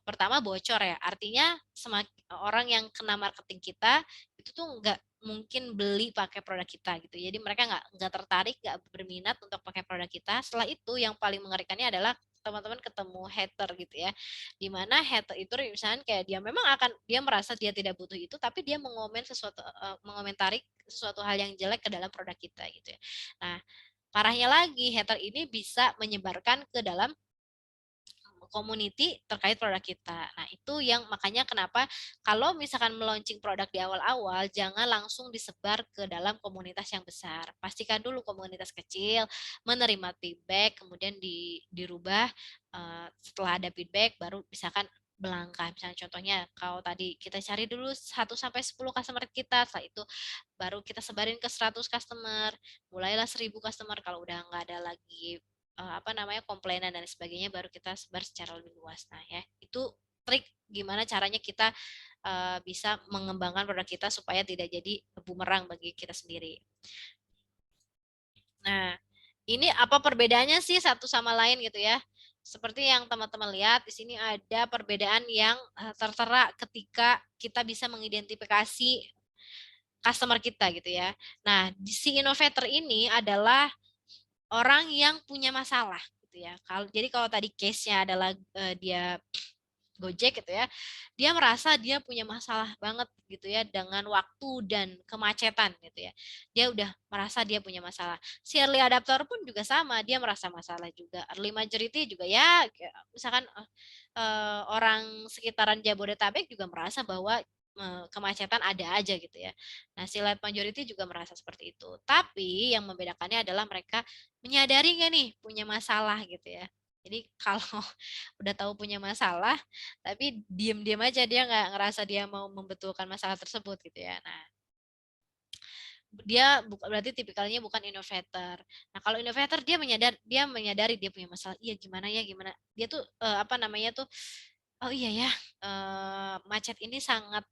S2: pertama bocor ya, artinya semakin orang yang kena marketing kita itu tuh nggak mungkin beli pakai produk kita gitu. Jadi mereka nggak tertarik, nggak berminat untuk pakai produk kita. Setelah itu yang paling mengerikannya adalah teman-teman ketemu hater gitu ya. Dimana hater itu misalnya kayak dia memang akan dia merasa dia tidak butuh itu, tapi dia mengomentari sesuatu hal yang jelek ke dalam produk kita gitu ya. Nah, parahnya lagi hater ini bisa menyebarkan ke dalam community terkait produk kita. Nah, itu yang makanya kenapa kalau misalkan melaunching produk di awal-awal jangan langsung disebar ke dalam komunitas yang besar. Pastikan dulu komunitas kecil menerima feedback, kemudian dirubah setelah ada feedback baru misalkan melangkah. Misalnya contohnya kalau tadi kita cari dulu 1 sampai 10 customer kita, setelah itu baru kita sebarin ke 100 customer, mulailah 1000 customer kalau udah nggak ada lagi apa namanya komplainan dan sebagainya baru kita sebar secara lebih luas. Nah ya itu trik gimana caranya kita bisa mengembangkan produk kita supaya tidak jadi bumerang bagi kita sendiri. Nah ini apa perbedaannya sih satu sama lain gitu ya? Seperti yang teman-teman lihat di sini ada perbedaan yang tertera ketika kita bisa mengidentifikasi customer kita gitu ya. Nah, si innovator ini adalah orang yang punya masalah gitu ya. Kalau tadi case-nya adalah dia Gojek gitu ya. Dia merasa dia punya masalah banget gitu ya dengan waktu dan kemacetan gitu ya. Dia udah merasa dia punya masalah. Si early adapter pun juga sama, dia merasa masalah juga. Early majority juga ya misalkan orang sekitaran Jabodetabek juga merasa bahwa kemacetan ada aja gitu ya. Nah, si light majority juga merasa seperti itu. Tapi yang membedakannya adalah mereka menyadari nggak nih punya masalah gitu ya. Jadi kalau udah tahu punya masalah, tapi diem-diem aja dia nggak ngerasa dia mau membetulkan masalah tersebut gitu ya. Nah, dia berarti tipikalnya bukan innovator. Nah, kalau innovator dia menyadari dia punya masalah. Iya gimana ya gimana. Dia tuh apa namanya tuh oh iya ya macet ini sangat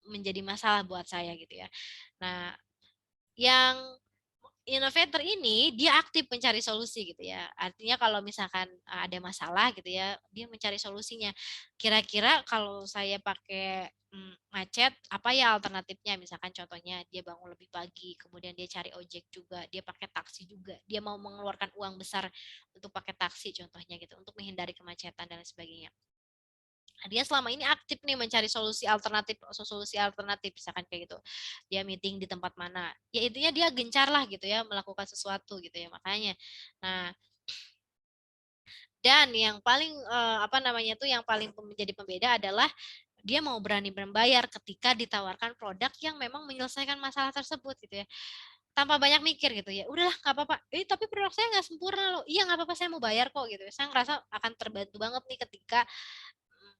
S2: menjadi masalah buat saya gitu ya. Nah, yang innovator ini dia aktif mencari solusi gitu ya. Artinya kalau misalkan ada masalah gitu ya, dia mencari solusinya. Kira-kira kalau saya pakai macet, apa ya alternatifnya? Misalkan contohnya dia bangun lebih pagi, kemudian dia cari ojek juga, dia pakai taksi juga. Dia mau mengeluarkan uang besar untuk pakai taksi contohnya gitu, untuk menghindari kemacetan dan lain sebagainya. Dia selama ini aktif nih mencari solusi alternatif misalkan kayak gitu. Dia meeting di tempat mana. Ya intinya dia gencar lah gitu ya melakukan sesuatu gitu ya makanya. Nah, dan yang paling apa namanya tuh yang paling menjadi pembeda adalah dia mau berani membayar ketika ditawarkan produk yang memang menyelesaikan masalah tersebut gitu ya. Tanpa banyak mikir gitu ya. Udahlah nggak apa-apa. Tapi produk saya nggak sempurna loh. Iya nggak apa-apa saya mau bayar kok gitu. Saya ngerasa akan terbantu banget nih ketika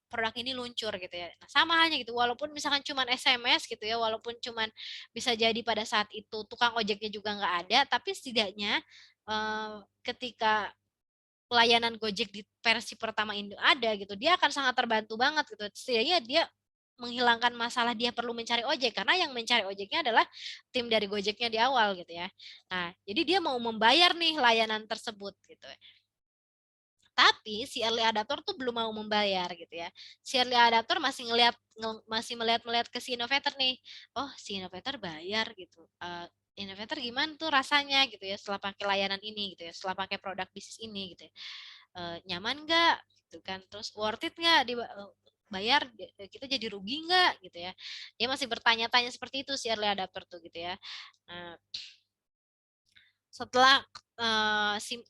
S2: produk ini luncur gitu ya. Nah, sama halnya gitu, walaupun misalkan cuman SMS gitu ya, walaupun cuman bisa jadi pada saat itu tukang ojeknya juga nggak ada, tapi setidaknya ketika pelayanan Gojek di versi pertama Indo ada gitu, dia akan sangat terbantu banget gitu. Setidaknya dia menghilangkan masalah dia perlu mencari ojek karena yang mencari ojeknya adalah tim dari Gojeknya di awal gitu ya. Nah, jadi dia mau membayar nih layanan tersebut gitu. Tapi si early adapter tuh belum mau membayar gitu ya. Si early adapter masih melihat ke si innovator nih. Oh, si innovator bayar gitu. Innovator gimana tuh rasanya gitu ya setelah pakai layanan ini gitu ya, setelah pakai produk bisnis ini gitu ya. nyaman nggak gitu kan, terus worth it nggak bayar, kita jadi rugi nggak gitu ya. Dia masih bertanya-tanya seperti itu si early adapter tuh gitu ya. Nah, setelah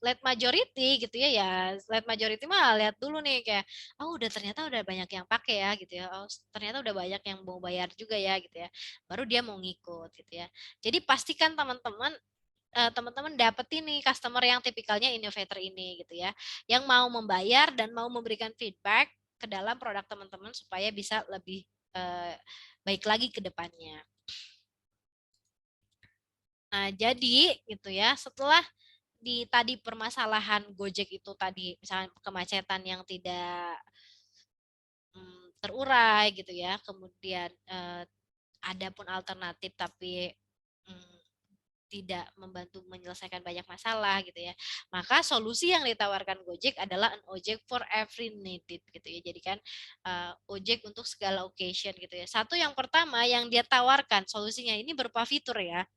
S2: late majority gitu ya, ya late majority mah lihat dulu nih kayak udah ternyata udah banyak yang pakai ya gitu ya, ternyata udah banyak yang mau bayar juga ya gitu ya, baru dia mau ngikut gitu ya. Jadi pastikan teman-teman dapet ini customer yang tipikalnya innovator ini gitu ya, yang mau membayar dan mau memberikan feedback ke dalam produk teman-teman supaya bisa lebih baik lagi ke depannya. Nah, jadi gitu ya, setelah tadi permasalahan Gojek itu tadi, misalnya kemacetan yang tidak terurai gitu ya, kemudian ada pun alternatif tapi tidak membantu menyelesaikan banyak masalah gitu ya. Maka solusi yang ditawarkan Gojek adalah an ojek for every needed gitu ya. Jadi kan ojek untuk segala occasion gitu ya. Satu yang pertama yang dia tawarkan solusinya ini berupa fitur ya.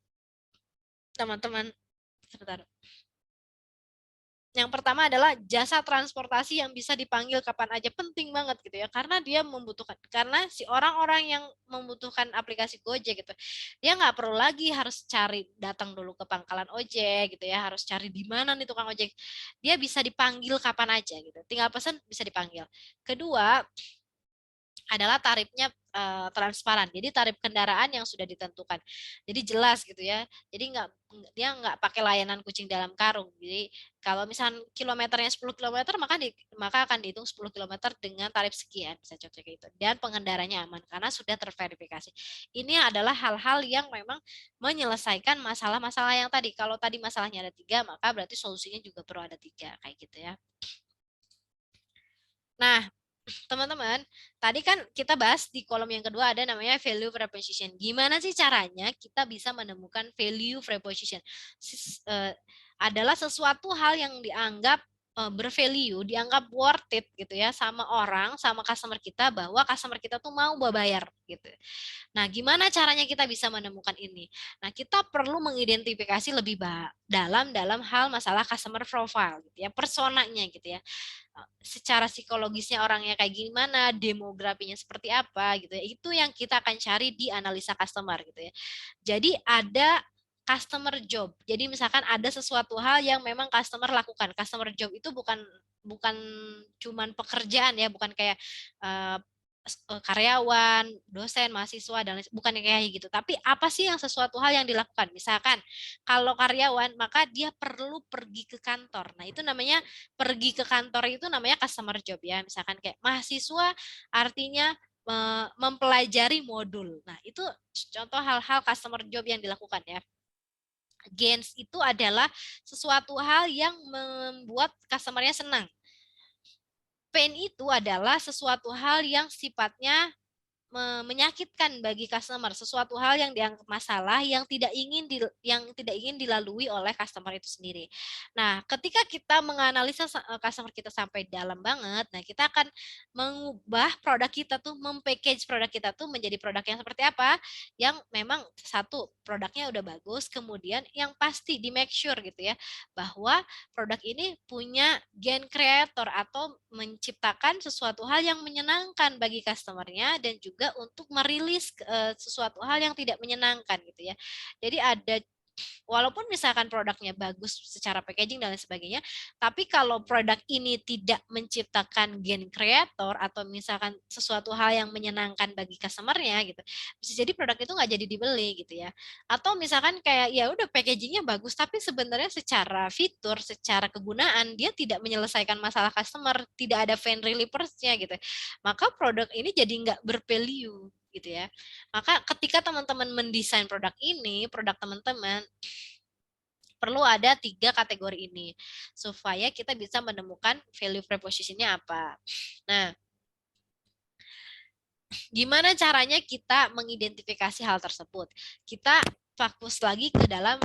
S2: Teman-teman, sebentar. Yang pertama adalah jasa transportasi yang bisa dipanggil kapan aja, penting banget gitu ya, karena dia membutuhkan, karena si orang-orang yang membutuhkan aplikasi Gojek gitu, dia nggak perlu lagi harus cari datang dulu ke pangkalan ojek gitu ya, harus cari di mana nih tukang ojek, dia bisa dipanggil kapan aja gitu, tinggal pesan bisa dipanggil. Kedua adalah tarifnya transparan. Jadi tarif kendaraan yang sudah ditentukan. Jadi jelas gitu ya. Jadi dia nggak pakai layanan kucing dalam karung. Jadi kalau misalnya kilometernya 10 kilometer maka akan dihitung 10 kilometer dengan tarif sekian, bisa contoh kayak gitu. Dan pengendaranya aman karena sudah terverifikasi. Ini adalah hal-hal yang memang menyelesaikan masalah-masalah yang tadi. Kalau tadi masalahnya ada 3, maka berarti solusinya juga perlu ada 3 kayak gitu ya. Nah, teman-teman, tadi kan kita bahas di kolom yang kedua ada namanya value proposition. Gimana sih caranya kita bisa menemukan value proposition? Adalah sesuatu hal yang dianggap bervalue, dianggap worth it gitu ya sama orang, sama customer kita, bahwa customer kita tuh mau bayar gitu. Nah, gimana caranya kita bisa menemukan ini? Nah, kita perlu mengidentifikasi lebih dalam hal masalah customer profile gitu ya, personanya gitu ya, secara psikologisnya orangnya kayak gimana, demografinya seperti apa gitu ya. Itu yang kita akan cari di analisa customer gitu ya. Jadi ada customer job. Jadi misalkan ada sesuatu hal yang memang customer lakukan. Customer job itu bukan bukan cuman pekerjaan ya, bukan kayak karyawan, dosen, mahasiswa dan bukan kayak gitu. Tapi apa sih yang sesuatu hal yang dilakukan? Misalkan kalau karyawan maka dia perlu pergi ke kantor. Nah, itu namanya pergi ke kantor, itu namanya customer job ya. Misalkan kayak mahasiswa artinya mempelajari modul. Nah, itu contoh hal-hal customer job yang dilakukan ya. Gains itu adalah sesuatu hal yang membuat customer-nya senang. Pain itu adalah sesuatu hal yang sifatnya menyakitkan bagi customer, sesuatu hal yang dianggap masalah yang tidak ingin dilalui oleh customer itu sendiri. Nah, ketika kita menganalisa customer kita sampai dalam banget, nah kita akan mengubah produk kita tuh, mempackage produk kita tuh menjadi produk yang seperti apa? Yang memang satu, produknya udah bagus, kemudian yang pasti di make sure gitu ya, bahwa produk ini punya gain creator atau menciptakan sesuatu hal yang menyenangkan bagi customernya, dan juga untuk merilis sesuatu hal yang tidak menyenangkan gitu ya. Jadi ada, walaupun misalkan produknya bagus secara packaging dan lain sebagainya, tapi kalau produk ini tidak menciptakan gain creator atau misalkan sesuatu hal yang menyenangkan bagi customernya gitu, bisa jadi produk itu nggak jadi dibeli gitu ya. Atau misalkan kayak ya udah packagingnya bagus, tapi sebenarnya secara fitur, secara kegunaan dia tidak menyelesaikan masalah customer, tidak ada fan relieversnya gitu, maka produk ini jadi nggak bervalue gitu ya. Maka ketika teman-teman mendesain produk ini, produk teman-teman perlu ada 3 kategori ini supaya kita bisa menemukan value proposition-nya apa. Nah, gimana caranya kita mengidentifikasi hal tersebut? Kita fokus lagi ke dalam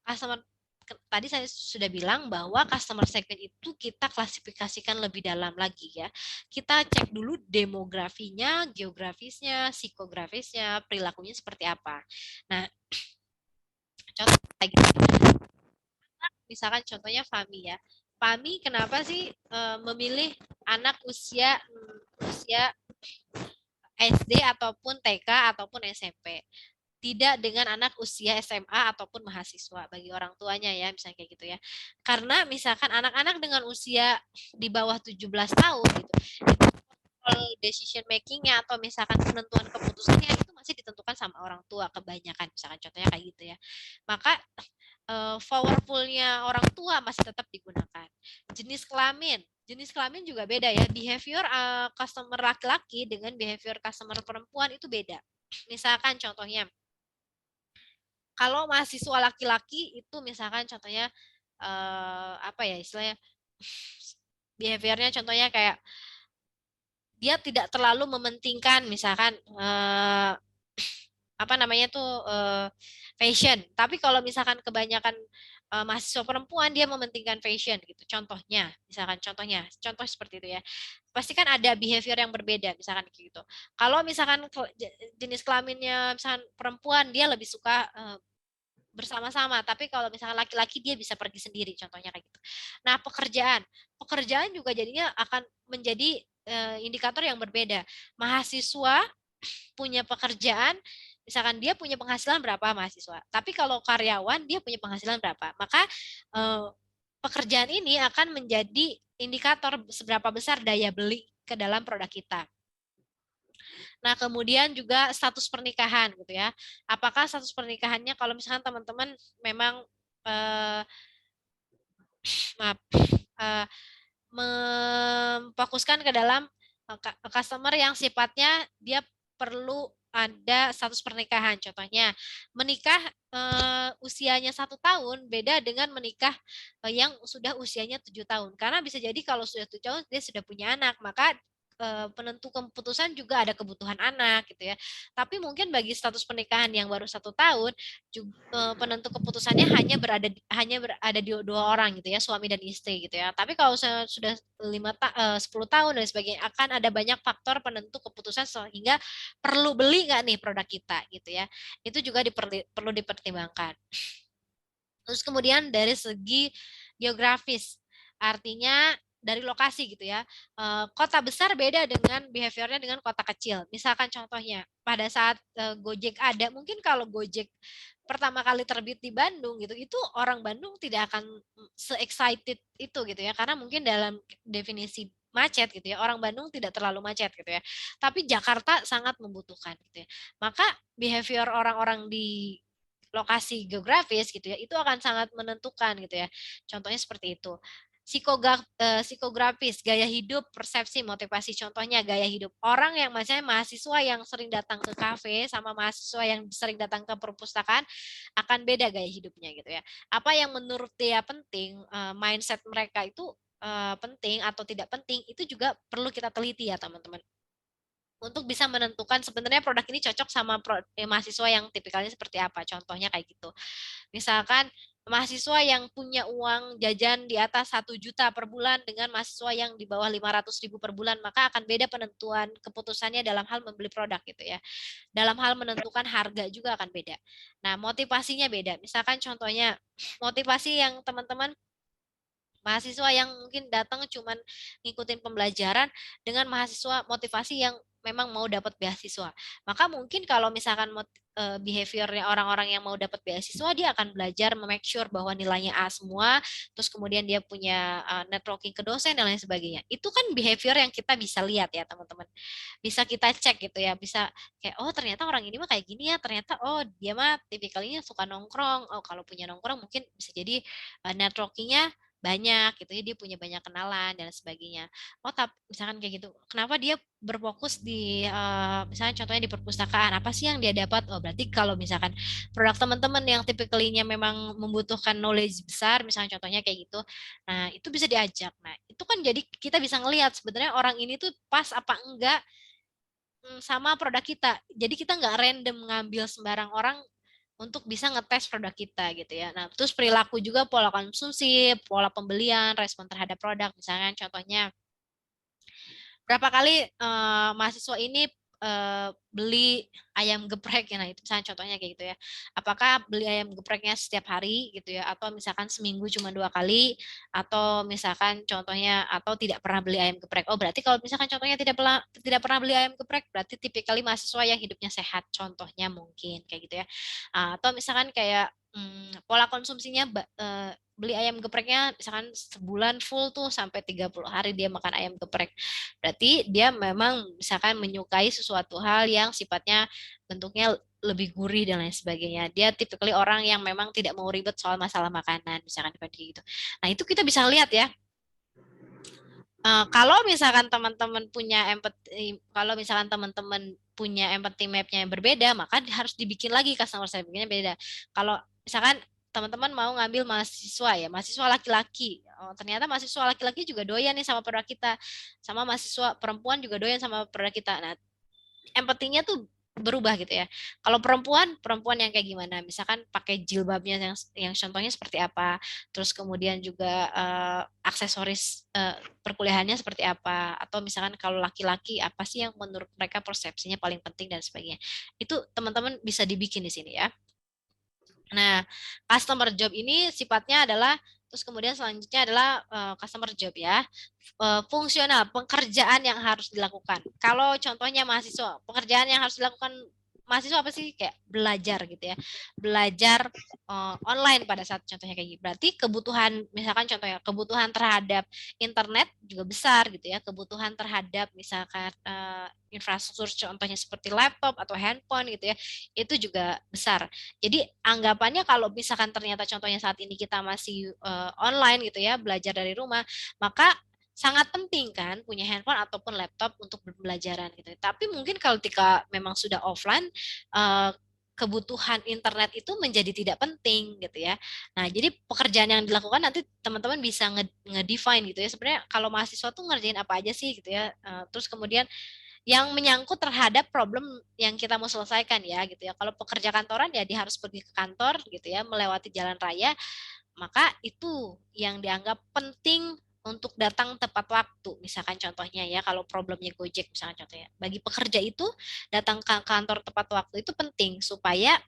S2: customer. Tadi saya sudah bilang bahwa customer segment itu kita klasifikasikan lebih dalam lagi ya. Kita cek dulu demografinya, geografisnya, psikografisnya, perilakunya seperti apa. Nah, contoh lagi, misalkan contohnya Fami ya. Pami kenapa sih memilih anak usia SD ataupun TK ataupun SMP? Tidak dengan anak usia SMA ataupun mahasiswa bagi orang tuanya ya, misalnya kayak gitu ya. Karena misalkan anak-anak dengan usia di bawah 17 tahun gitu, decision makingnya atau misalkan penentuan keputusannya itu masih ditentukan sama orang tua kebanyakan, misalkan contohnya kayak gitu ya. Maka powerfulnya orang tua masih tetap digunakan. Jenis kelamin juga beda ya. Behavior customer laki-laki dengan behavior customer perempuan itu beda. Misalkan contohnya, kalau mahasiswa laki-laki itu misalkan contohnya apa ya istilahnya, behaviornya contohnya kayak dia tidak terlalu mementingkan misalkan apa namanya tuh fashion. Tapi kalau misalkan kebanyakan mahasiswa perempuan dia mementingkan fashion gitu. Contoh seperti itu ya. Pasti kan ada behavior yang berbeda misalkan gitu. Kalau misalkan jenis kelaminnya misalkan perempuan dia lebih suka bersama-sama, tapi kalau misalkan laki-laki dia bisa pergi sendiri, contohnya kayak gitu. Nah, pekerjaan juga jadinya akan menjadi indikator yang berbeda. Mahasiswa punya pekerjaan, misalkan dia punya penghasilan berapa mahasiswa, tapi kalau karyawan dia punya penghasilan berapa, maka pekerjaan ini akan menjadi indikator seberapa besar daya beli ke dalam produk kita. Nah, kemudian juga status pernikahan gitu ya. Apakah status pernikahannya kalau misalkan teman-teman memang maaf, memfokuskan ke dalam customer yang sifatnya dia perlu ada status pernikahan. Contohnya menikah usianya 1 tahun beda dengan menikah yang sudah usianya 7 tahun. Karena bisa jadi kalau sudah 7 tahun dia sudah punya anak, maka penentu keputusan juga ada kebutuhan anak gitu ya. Tapi mungkin bagi status pernikahan yang baru 1 tahun, penentu keputusannya hanya berada di 2 orang gitu ya, suami dan istri gitu ya. Tapi kalau sudah 10 tahun dan sebagainya, akan ada banyak faktor penentu keputusan sehingga perlu beli nggak nih produk kita gitu ya. Itu juga perlu dipertimbangkan. Terus kemudian dari segi geografis, artinya dari lokasi gitu ya. Kota besar beda dengan behaviornya dengan kota kecil. Misalkan contohnya pada saat Gojek ada, mungkin kalau Gojek pertama kali terbit di Bandung gitu, itu orang Bandung tidak akan se-excited itu gitu ya, karena mungkin dalam definisi macet gitu ya, orang Bandung tidak terlalu macet gitu ya. Tapi Jakarta sangat membutuhkan gitu ya. Maka behavior orang-orang di lokasi geografis gitu ya, itu akan sangat menentukan gitu ya. Contohnya seperti itu. Psikografis, gaya hidup, persepsi, motivasi. Contohnya gaya hidup. Orang yang misalnya mahasiswa yang sering datang ke kafe sama mahasiswa yang sering datang ke perpustakaan akan beda gaya hidupnya gitu ya. Apa yang menurut dia penting, mindset mereka itu penting atau tidak penting, itu juga perlu kita teliti ya teman-teman, untuk bisa menentukan sebenarnya produk ini cocok sama mahasiswa yang tipikalnya seperti apa. Contohnya kayak gitu. Misalkan mahasiswa yang punya uang jajan di atas 1 juta per bulan dengan mahasiswa yang di bawah 500.000 per bulan, maka akan beda penentuan keputusannya dalam hal membeli produk gitu ya. Dalam hal menentukan harga juga akan beda. Nah, motivasinya beda. Misalkan contohnya motivasi yang teman-teman mahasiswa yang mungkin datang cuman ngikutin pembelajaran dengan mahasiswa motivasi yang memang mau dapat beasiswa. Maka mungkin kalau misalkan behaviornya orang-orang yang mau dapat beasiswa, dia akan belajar make sure bahwa nilainya A semua, terus kemudian dia punya networking ke dosen dan lain sebagainya. Itu kan behavior yang kita bisa lihat ya teman-teman. Bisa kita cek gitu ya, bisa kayak oh ternyata orang ini mah kayak gini ya, ternyata oh dia mah tipikalnya suka nongkrong. Oh kalau punya nongkrong mungkin bisa jadi networkingnya banyak gitu ya, dia punya banyak kenalan dan sebagainya. Oh tapi misalkan kayak gitu, kenapa dia berfokus di misalnya contohnya di perpustakaan, apa sih yang dia dapat? Oh berarti kalau misalkan produk teman-teman yang tipikalinya memang membutuhkan knowledge besar, misalnya contohnya kayak gitu, nah itu bisa diajak. Nah itu kan jadi kita bisa ngelihat sebenarnya orang ini tuh pas apa enggak sama produk kita. Jadi kita nggak random ngambil sembarang orang untuk bisa ngetes produk kita gitu ya. Nah, terus perilaku juga, pola konsumsi, pola pembelian, respon terhadap produk. Misalnya contohnya berapa kali mahasiswa ini beli ayam geprek ya, nah itu misalnya contohnya kayak gitu ya. Apakah beli ayam gepreknya setiap hari gitu ya, atau misalkan seminggu cuma 2 kali, atau misalkan contohnya atau tidak pernah beli ayam geprek. Oh berarti kalau misalkan contohnya tidak pernah beli ayam geprek, berarti tipikal mahasiswa yang hidupnya sehat, contohnya mungkin kayak gitu ya. Atau misalkan kayak pola konsumsinya beli ayam gepreknya misalkan sebulan full tuh sampai 30 hari dia makan ayam geprek. Berarti dia memang misalkan menyukai sesuatu hal yang sifatnya bentuknya lebih gurih dan lain sebagainya. Dia tipikal orang yang memang tidak mau ribet soal masalah makanan, misalkan seperti itu. Nah, itu kita bisa lihat ya. Kalau misalkan teman-teman punya empathy, kalau misalkan teman-teman punya empathy map-nya yang berbeda, maka harus dibikin lagi customer service-nya beda. Kalau misalkan teman-teman mau ngambil mahasiswa ya, mahasiswa laki-laki. Oh, ternyata mahasiswa laki-laki juga doyan nih sama produk kita. Sama mahasiswa perempuan juga doyan sama produk kita. Nah, empatinya tuh berubah gitu ya. Kalau perempuan, perempuan yang kayak gimana? Misalkan pakai jilbabnya yang contohnya seperti apa, terus kemudian juga aksesoris perkuliahannya seperti apa, atau misalkan kalau laki-laki apa sih yang menurut mereka persepsinya paling penting dan sebagainya. Itu teman-teman bisa dibikin di sini ya. Nah, customer job ini sifatnya adalah terus kemudian selanjutnya adalah customer job ya. Fungsional, pekerjaan yang harus dilakukan. Kalau contohnya mahasiswa, pekerjaan yang harus dilakukan mahasiswa apa sih? Kayak belajar gitu ya. Belajar online pada saat contohnya kayak gitu. Berarti kebutuhan misalkan contohnya kebutuhan terhadap internet juga besar gitu ya. Kebutuhan terhadap misalkan infrastruktur contohnya seperti laptop atau handphone gitu ya. Itu juga besar. Jadi anggapannya kalau misalkan ternyata contohnya saat ini kita masih online gitu ya, belajar dari rumah, maka sangat penting kan punya handphone ataupun laptop untuk pembelajaran gitu. Tapi mungkin kalau ketika memang sudah offline, kebutuhan internet itu menjadi tidak penting gitu ya. Nah, jadi pekerjaan yang dilakukan nanti teman-teman bisa nge-define gitu ya. Sebenarnya kalau mahasiswa tuh ngerjain apa aja sih gitu ya. Terus kemudian yang menyangkut terhadap problem yang kita mau selesaikan ya gitu ya. Kalau pekerja kantoran ya dia harus pergi ke kantor gitu ya, melewati jalan raya, maka itu yang dianggap penting untuk datang tepat waktu. Misalkan contohnya ya, kalau problemnya Gojek misalkan contohnya. Bagi pekerja itu datang ke kantor tepat waktu itu penting supaya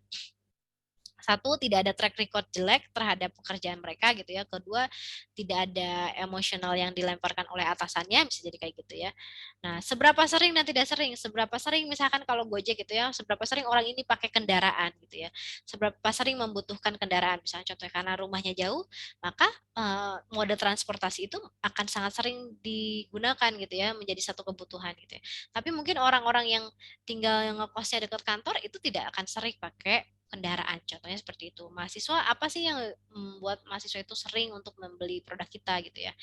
S2: satu tidak ada track record jelek terhadap pekerjaan mereka gitu ya, kedua tidak ada emosional yang dilemparkan oleh atasannya, bisa jadi kayak gitu ya. Nah, seberapa sering dan tidak sering, seberapa sering misalkan kalau Gojek gitu ya, seberapa sering orang ini pakai kendaraan gitu ya, seberapa sering membutuhkan kendaraan, misalnya contohnya karena rumahnya jauh, maka mode transportasi itu akan sangat sering digunakan gitu ya, menjadi satu kebutuhan gitu ya. Tapi mungkin orang-orang yang tinggal yang ngekosnya dekat kantor itu tidak akan sering pakai kendaraan. Contohnya seperti itu. Mahasiswa apa sih yang membuat mahasiswa itu sering untuk membeli produk kita gitu ya?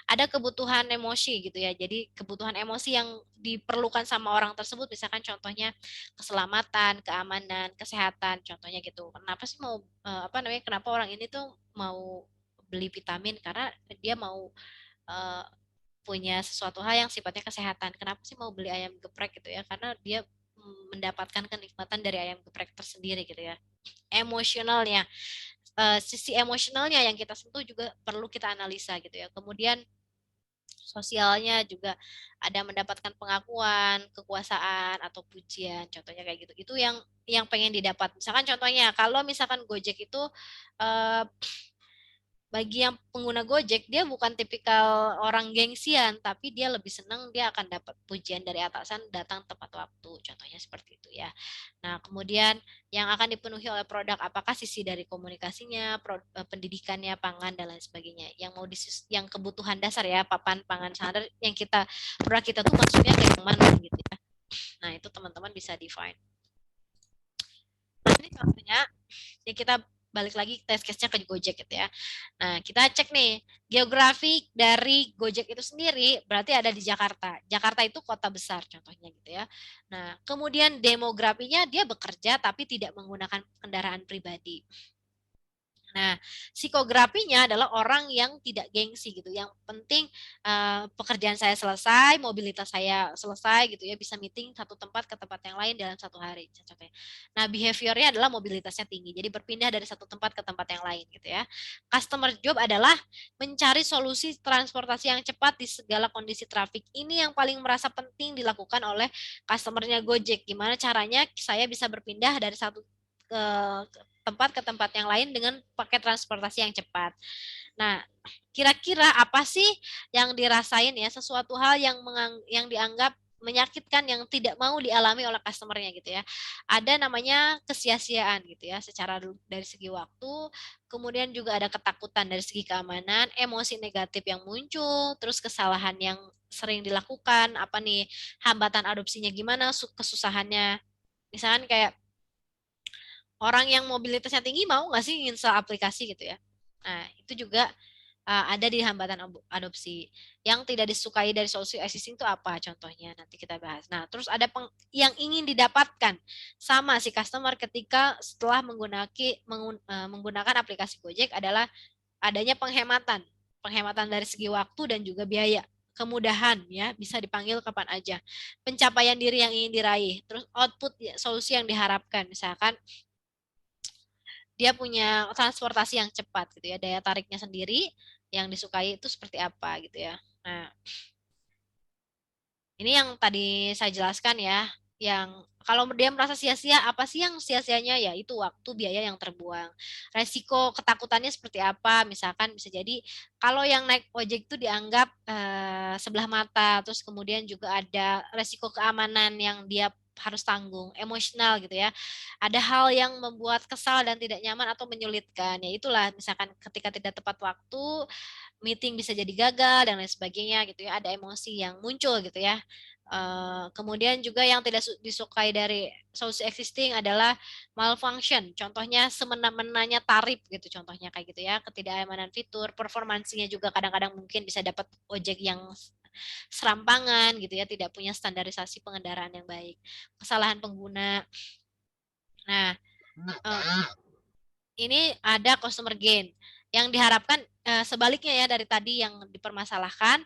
S2: Ada kebutuhan emosi gitu ya. Jadi kebutuhan emosi yang diperlukan sama orang tersebut, misalkan contohnya keselamatan, keamanan, kesehatan, contohnya gitu. Kenapa sih mau apa namanya? Kenapa orang ini tuh mau beli vitamin karena dia mau eh, punya sesuatu hal yang sifatnya kesehatan. Kenapa sih mau beli ayam geprek gitu ya? Karena dia mendapatkan kenikmatan dari ayam geprek tersendiri gitu ya. Emosionalnya, sisi emosionalnya yang kita sentuh juga perlu kita analisa gitu ya. Kemudian sosialnya juga ada mendapatkan pengakuan, kekuasaan atau pujian, contohnya kayak gitu. Itu yang pengen didapat. Misalkan contohnya kalau misalkan Gojek itu eh, bagi yang pengguna Gojek, dia bukan tipikal orang gengsian, tapi dia lebih senang dia akan dapat pujian dari atasan datang tepat waktu. Contohnya seperti itu ya. Nah, kemudian yang akan dipenuhi oleh produk, apakah sisi dari komunikasinya, pendidikannya, pangan dan lain sebagainya. Yang kebutuhan dasar ya, papan, pangan, standar yang produk kita tuh maksudnya kayak yang mana gitu ya. Nah, itu teman-teman bisa define. Nah, ini contohnya ya kita balik lagi test case-nya ke Gojek gitu ya. Nah, kita cek nih, geografi dari Gojek itu sendiri berarti ada di Jakarta. Jakarta itu kota besar contohnya gitu ya. Nah, kemudian demografinya dia bekerja tapi tidak menggunakan kendaraan pribadi. Nah, psikografinya adalah orang yang tidak gengsi gitu. Yang penting pekerjaan saya selesai, mobilitas saya selesai gitu ya, bisa meeting satu tempat ke tempat yang lain dalam satu hari contohnya. Nah, behaviornya adalah mobilitasnya tinggi. Jadi berpindah dari satu tempat ke tempat yang lain gitu ya. Customer job adalah mencari solusi transportasi yang cepat di segala kondisi trafik. Ini yang paling merasa penting dilakukan oleh customernya Gojek. Gimana caranya saya bisa berpindah dari satu ke tempat ke tempat yang lain dengan pakai transportasi yang cepat. Nah, kira-kira apa sih yang dirasain ya, sesuatu hal yang dianggap menyakitkan yang tidak mau dialami oleh customernya gitu ya. Ada namanya kesia-siaan gitu ya, secara dari segi waktu, kemudian juga ada ketakutan dari segi keamanan, emosi negatif yang muncul, terus kesalahan yang sering dilakukan, apa nih, hambatan adopsinya gimana, kesusahannya. Misalkan kayak orang yang mobilitasnya tinggi mau nggak sih install aplikasi gitu ya. Nah, itu juga ada di hambatan adopsi. Yang tidak disukai dari solusi existing itu apa contohnya? Nanti kita bahas. Nah, terus ada yang ingin didapatkan sama si customer ketika setelah menggunakan aplikasi Gojek adalah adanya penghematan. Penghematan dari segi waktu dan juga biaya. Kemudahan ya, bisa dipanggil kapan aja. Pencapaian diri yang ingin diraih. Terus output ya, solusi yang diharapkan. Misalkan dia punya transportasi yang cepat gitu ya, daya tariknya sendiri yang disukai itu seperti apa gitu ya. Nah, ini yang tadi saya jelaskan ya, yang kalau dia merasa sia-sia, apa sih yang sia-sianya? Ya itu waktu, biaya yang terbuang. Resiko ketakutannya seperti apa? Misalkan bisa jadi kalau yang naik ojek itu dianggap sebelah mata, terus kemudian juga ada resiko keamanan yang dia harus tanggung, emosional gitu ya. Ada hal yang membuat kesal dan tidak nyaman atau menyulitkan. Ya itulah misalkan ketika tidak tepat waktu, meeting bisa jadi gagal dan lain sebagainya gitu ya, ada emosi yang muncul gitu ya. Kemudian juga yang tidak disukai dari solusi existing adalah malfunction, contohnya semena-menanya tarif gitu, contohnya kayak gitu ya, ketidakamanan fitur, performansinya juga kadang-kadang mungkin bisa dapat ojek yang serampangan gitu ya, tidak punya standarisasi pengendaraan yang baik, kesalahan pengguna. Nah, ini ada customer gain yang diharapkan sebaliknya ya dari tadi yang dipermasalahkan,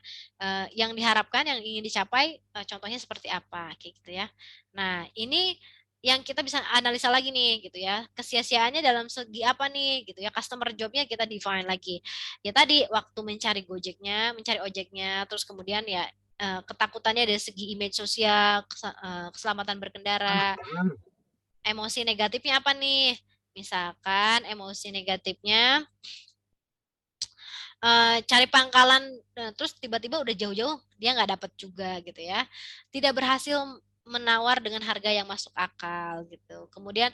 S2: yang diharapkan yang ingin dicapai contohnya seperti apa kayak gitu ya. Nah, ini yang kita bisa analisa lagi nih gitu ya. Kesia-siaannya dalam segi apa nih gitu ya. Customer jobnya kita define lagi. Ya tadi waktu mencari Gojeknya, mencari ojeknya, terus kemudian ya ketakutannya dari segi image sosial, keselamatan berkendara, emosi negatifnya apa nih? Misalkan emosi negatifnya cari pangkalan, terus tiba-tiba udah jauh-jauh dia nggak dapat juga gitu ya. Tidak berhasil menawar dengan harga yang masuk akal gitu. Kemudian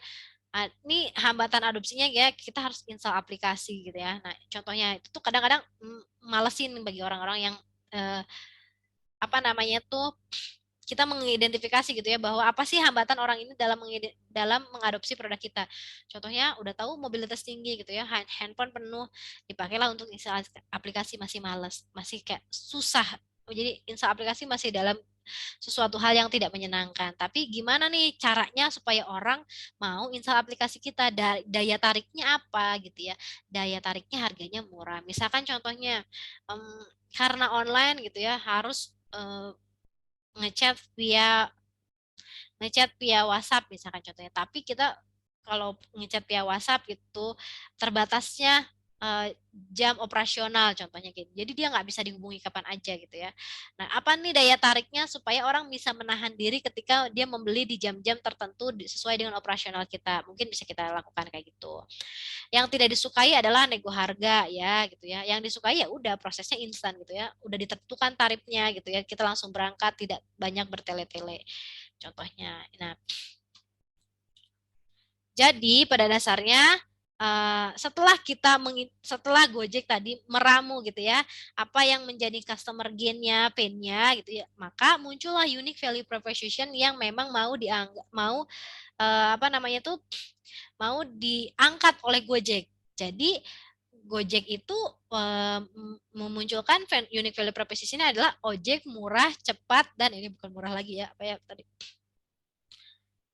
S2: ini hambatan adopsinya ya kita harus install aplikasi gitu ya. Nah, contohnya itu tuh kadang-kadang malesin bagi orang-orang yang apa namanya tuh kita mengidentifikasi gitu ya bahwa apa sih hambatan orang ini dalam mengadopsi produk kita. Contohnya udah tahu mobilitas tinggi gitu ya, handphone penuh, dipakailah untuk install aplikasi masih males, masih kayak susah. Jadi install aplikasi masih dalam sesuatu hal yang tidak menyenangkan. Tapi gimana nih caranya supaya orang mau install aplikasi kita? Daya tariknya apa gitu ya? Daya tariknya harganya murah. Misalkan contohnya karena online gitu ya harus ngechat via ngechat via WhatsApp misalkan contohnya. Tapi kita kalau ngechat via WhatsApp itu terbatasnya jam operasional contohnya gitu. Jadi dia nggak bisa dihubungi kapan aja gitu ya. Nah, apa nih daya tariknya supaya orang bisa menahan diri ketika dia membeli di jam-jam tertentu sesuai dengan operasional kita. Mungkin bisa kita lakukan kayak gitu. Yang tidak disukai adalah nego harga ya gitu ya. Yang disukai ya udah prosesnya instan gitu ya. Udah ditentukan tarifnya gitu ya. Kita langsung berangkat tidak banyak bertele-tele. Contohnya. Nah, jadi pada dasarnya setelah Gojek tadi meramu gitu ya, apa yang menjadi customer gain-nya, pain-nya gitu ya, maka muncullah unique value proposition yang memang apa namanya tuh mau diangkat oleh Gojek. Jadi Gojek itu memunculkan unique value proposition adalah ojek murah, cepat dan ini bukan murah lagi ya, apa ya tadi?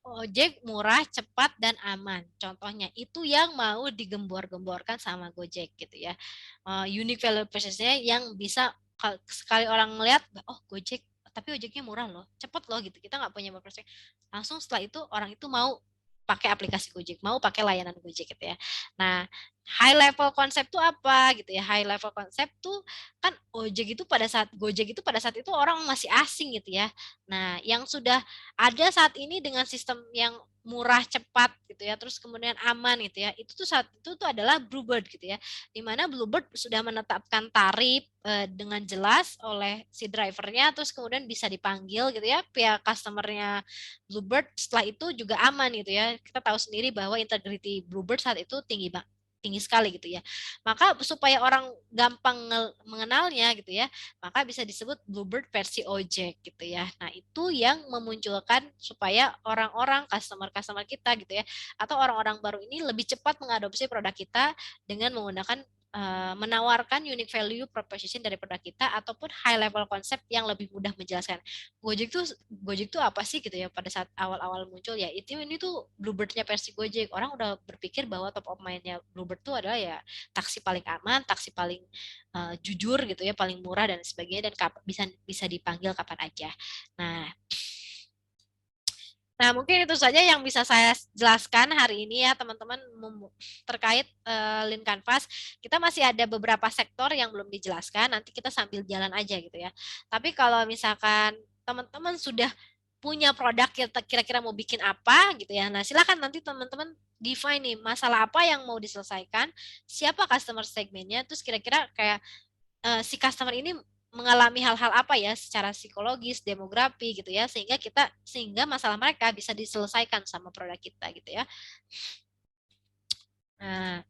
S2: ojek murah, cepat, dan aman. Contohnya itu yang mau digembor-gemborkan sama Gojek gitu ya. Unique value proposition yang bisa sekali orang ngeliat, oh Gojek, tapi ojeknya murah loh, cepet loh gitu. Kita nggak punya prospek. Langsung setelah itu orang itu mau pakai aplikasi Gojek, mau pakai layanan Gojek gitu ya. Nah, high level konsep tuh apa gitu ya? High level konsep tuh kan Gojek itu pada saat itu orang masih asing gitu ya. Nah, yang sudah ada saat ini dengan sistem yang murah cepat gitu ya, terus kemudian aman gitu ya, itu tuh saat itu tuh adalah Bluebird gitu ya, di mana Bluebird sudah menetapkan tarif dengan jelas oleh si drivernya, terus kemudian bisa dipanggil gitu ya pihak customernya Bluebird. Setelah itu juga aman gitu ya, kita tahu sendiri bahwa integrity Bluebird saat itu tinggi sekali gitu ya. Maka supaya orang gampang mengenalnya gitu ya, maka bisa disebut Bluebird versi ojek gitu ya. Nah, itu yang memunculkan supaya orang-orang customer-customer kita gitu ya, atau orang-orang baru ini lebih cepat mengadopsi produk kita dengan menggunakan menawarkan unique value proposition dari produk kita ataupun high level konsep yang lebih mudah menjelaskan. Gojek tuh apa sih gitu ya pada saat awal-awal muncul ya. Ini tuh Bluebird-nya versi Gojek. Orang udah berpikir bahwa top of mind-nya Bluebird tuh adalah ya taksi paling aman, taksi paling jujur gitu ya, paling murah dan sebagainya, dan bisa bisa dipanggil kapan aja. Nah, mungkin itu saja yang bisa saya jelaskan hari ini ya teman-teman terkait Lean Canvas. Kita masih ada beberapa sektor yang belum dijelaskan, nanti kita sambil jalan aja gitu ya. Tapi kalau misalkan teman-teman sudah punya produk kira-kira mau bikin apa gitu ya. Nah, silakan nanti teman-teman define nih masalah apa yang mau diselesaikan, siapa customer segmennya, terus kira-kira kayak si customer ini mengalami hal-hal apa ya secara psikologis, demografi gitu ya, sehingga masalah mereka bisa diselesaikan sama produk kita gitu ya. Nah,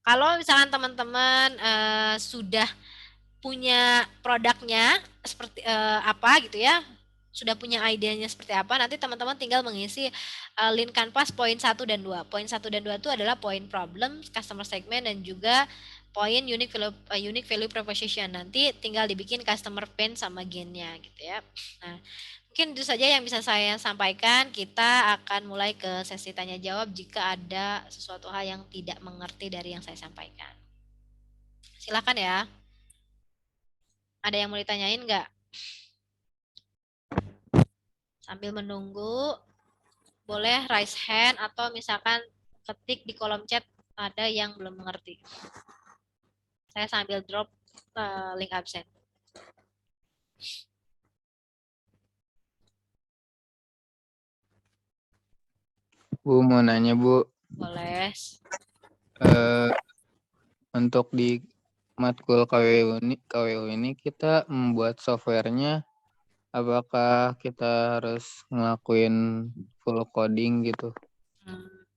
S2: kalau misalkan teman-teman sudah punya produknya seperti apa gitu ya, sudah punya idenya seperti apa, nanti teman-teman tinggal mengisi Lean Canvas poin 1 dan 2. Poin 1 dan 2 itu adalah poin problem, customer segment, dan juga poin unique value proposition. Nanti tinggal dibikin customer pain sama gain-nya gitu ya. Nah, mungkin itu saja yang bisa saya sampaikan. Kita akan mulai ke sesi tanya jawab jika ada sesuatu hal yang tidak mengerti dari yang saya sampaikan. Silakan ya. Ada yang mau ditanyain nggak? Sambil menunggu, boleh raise hand atau misalkan ketik di kolom chat ada yang belum mengerti. Saya sambil drop link absen.
S3: Bu, mau nanya Bu,
S2: Boleh.
S3: untuk di matkul KWU ini kita membuat softwarenya, apakah kita harus ngelakuin full coding gitu,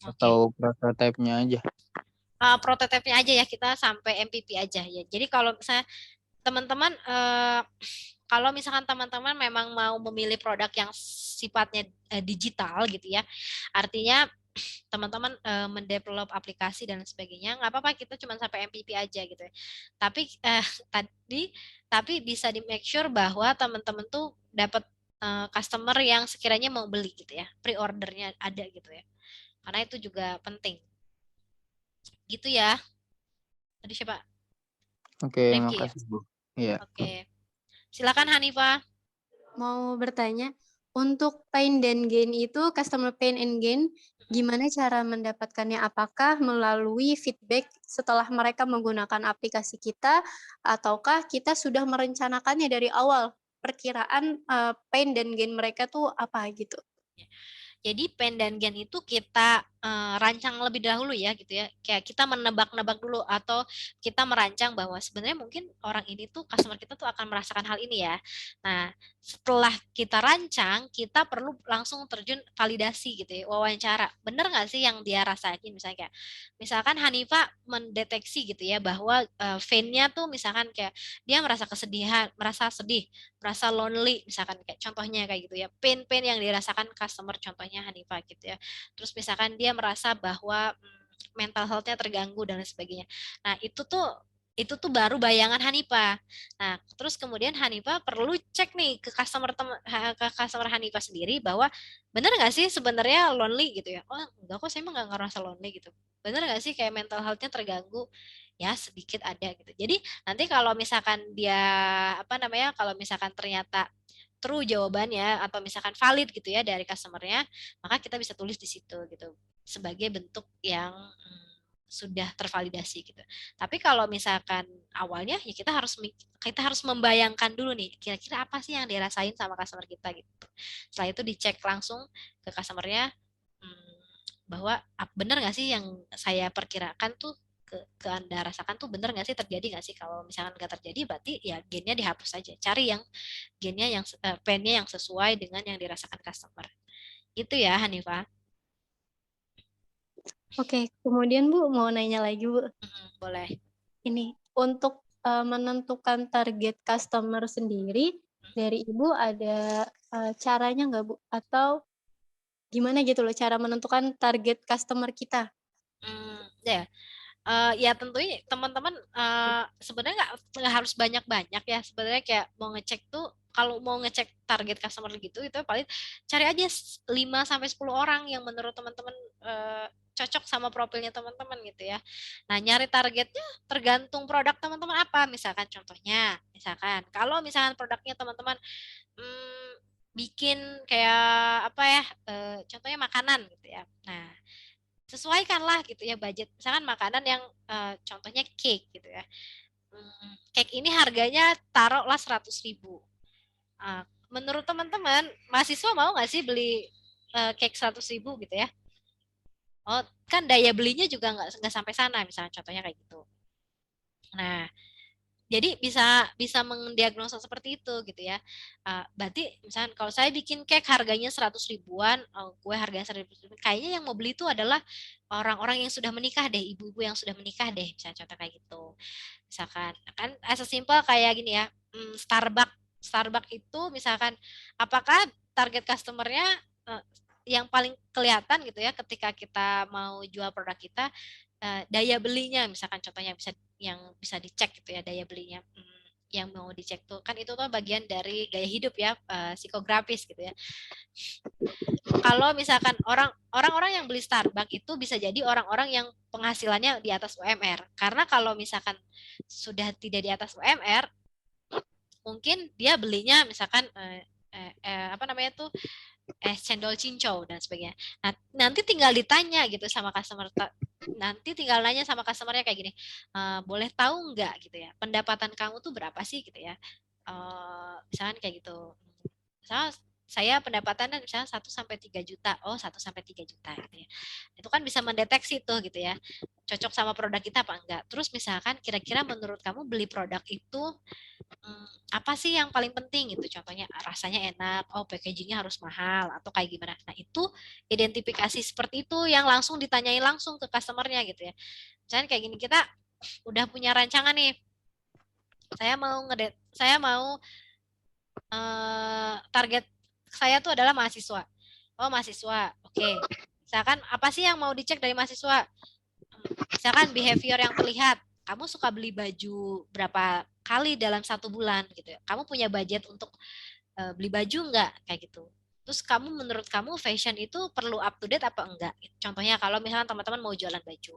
S3: atau prototype-nya aja?
S2: Prototipe-nya aja ya, kita sampai MVP aja ya. Jadi kalau misalnya teman-teman kalau misalkan teman-teman memang mau memilih produk yang sifatnya digital gitu ya, artinya teman-teman mendevelop aplikasi dan sebagainya, nggak apa-apa, kita cuma sampai MVP aja gitu ya. Tapi tapi bisa di make sure bahwa teman-teman tuh dapat customer yang sekiranya mau beli gitu ya, pre-ordernya ada gitu ya, karena itu juga penting gitu ya. Tadi siapa?
S3: Oke,
S2: Rifki ya.
S3: makasih Bu. Iya.
S2: Oke, silakan Hanifah.
S4: Mau bertanya, untuk pain dan gain itu, customer pain and gain, gimana cara mendapatkannya? Apakah melalui feedback setelah mereka menggunakan aplikasi kita, ataukah kita sudah merencanakannya dari awal? Perkiraan pain dan gain mereka tuh apa gitu?
S2: Jadi pen dan gen itu kita rancang lebih dahulu ya gitu ya. Kayak kita menebak-nebak dulu atau kita merancang bahwa sebenarnya mungkin orang ini tuh customer kita tuh akan merasakan hal ini ya. Nah, setelah kita rancang, kita perlu langsung terjun validasi gitu ya, wawancara. Bener nggak sih yang dia rasain? Misalnya kayak, misalkan Hanifa mendeteksi gitu ya bahwa fan-nya tuh misalkan kayak dia merasa kesedihan, merasa sedih, merasa lonely, misalkan kayak contohnya kayak gitu ya, pain-pain yang dirasakan customer, contohnya Hanifah gitu ya. Terus misalkan dia merasa bahwa mental health-nya terganggu dan lain sebagainya. Nah, itu tuh Itu tuh baru bayangan Hanifa. Nah, terus kemudian Hanifa perlu cek nih ke customer Hanifa sendiri bahwa bener nggak sih sebenarnya lonely gitu ya? Oh enggak kok, saya emang nggak ngerasa lonely gitu. Bener nggak sih kayak mental health-nya terganggu? Ya sedikit ada gitu. Jadi nanti kalau misalkan dia apa namanya, kalau misalkan ternyata true jawabannya atau misalkan valid gitu ya dari customernya, maka kita bisa tulis di situ gitu sebagai bentuk yang sudah tervalidasi gitu. Tapi kalau misalkan awalnya ya kita harus membayangkan dulu nih kira-kira apa sih yang dirasain sama customer kita gitu. Setelah itu dicek langsung ke customernya, bahwa benar nggak sih yang saya perkirakan tuh ke Anda rasakan tuh benar nggak sih, terjadi nggak sih? Kalau misalkan nggak terjadi berarti ya gennya dihapus aja. Cari yang gennya yang pennya yang sesuai dengan yang dirasakan customer. Itu ya Hanifah.
S4: Oke, kemudian Bu mau nanya lagi Bu.
S2: Boleh.
S4: Ini untuk menentukan target customer sendiri dari Ibu ada caranya nggak Bu? Atau gimana gitu loh cara menentukan target customer kita?
S2: Ya. Ya tentunya teman-teman sebenarnya nggak harus banyak-banyak ya. Sebenarnya kayak mau ngecek tuh, kalau mau ngecek target customer gitu itu paling cari aja 5 sampai 10 orang yang menurut teman-teman cocok sama profilnya teman-teman gitu ya. Nah, nyari targetnya tergantung produk teman-teman apa. Misalkan contohnya, misalkan kalau misalkan produknya teman-teman bikin kayak apa ya, contohnya makanan gitu ya. Nah, sesuaikanlah gitu ya budget, misalkan makanan yang contohnya cake gitu ya. Cake ini harganya taruhlah 100.000. Menurut teman-teman mahasiswa mau nggak sih beli cake 100.000 gitu ya? Oh kan daya belinya juga nggak sampai sana, misalnya contohnya kayak gitu. Nah, jadi bisa mendiagnosa seperti itu gitu ya. Berarti misalnya kalau saya bikin cake harganya 100 ribuan, kue harganya 100 ribuan, kayaknya yang mau beli itu adalah orang-orang yang sudah menikah deh, ibu-ibu yang sudah menikah deh, misalnya contoh kayak gitu. Misalkan kan as a simple kayak gini ya, Starbucks itu misalkan apakah target customernya yang paling kelihatan gitu ya ketika kita mau jual produk kita, daya belinya misalkan contohnya yang bisa dicek gitu ya daya belinya. Yang mau dicek tuh kan itu tuh bagian dari gaya hidup ya, psikografis gitu ya. Kalau misalkan orang-orang yang beli Starbucks itu bisa jadi orang-orang yang penghasilannya di atas UMR. Karena kalau misalkan sudah tidak di atas UMR, mungkin dia belinya misalkan apa namanya tuh cendol cincau dan sebagainya. Nah, nanti tinggal ditanya gitu sama customer, nanti tinggal nanya sama customernya kayak gini, boleh tahu nggak gitu ya, pendapatan kamu tuh berapa sih gitu ya, misalkan kayak gitu. Misalnya saya pendapatan misalnya 1 sampai 3 juta. Oh, 1 sampai 3 juta gitu ya. Itu kan bisa mendeteksi tuh gitu ya. Cocok sama produk kita apa enggak. Terus misalkan kira-kira menurut kamu beli produk itu apa sih yang paling penting gitu, contohnya rasanya enak, oh packagingnya harus mahal atau kayak gimana. Nah itu identifikasi seperti itu yang langsung ditanyain langsung ke customernya gitu ya. Misalnya kayak gini, kita udah punya rancangan nih, saya mau target saya tuh adalah mahasiswa. Oh mahasiswa, oke. Misalkan apa sih yang mau dicek dari mahasiswa? Misalkan behavior yang terlihat, kamu suka beli baju berapa kali dalam 1 bulan gitu ya. Kamu punya budget untuk beli baju enggak kayak gitu. Terus menurut kamu fashion itu perlu up to date apa enggak? Contohnya kalau misalkan teman-teman mau jualan baju.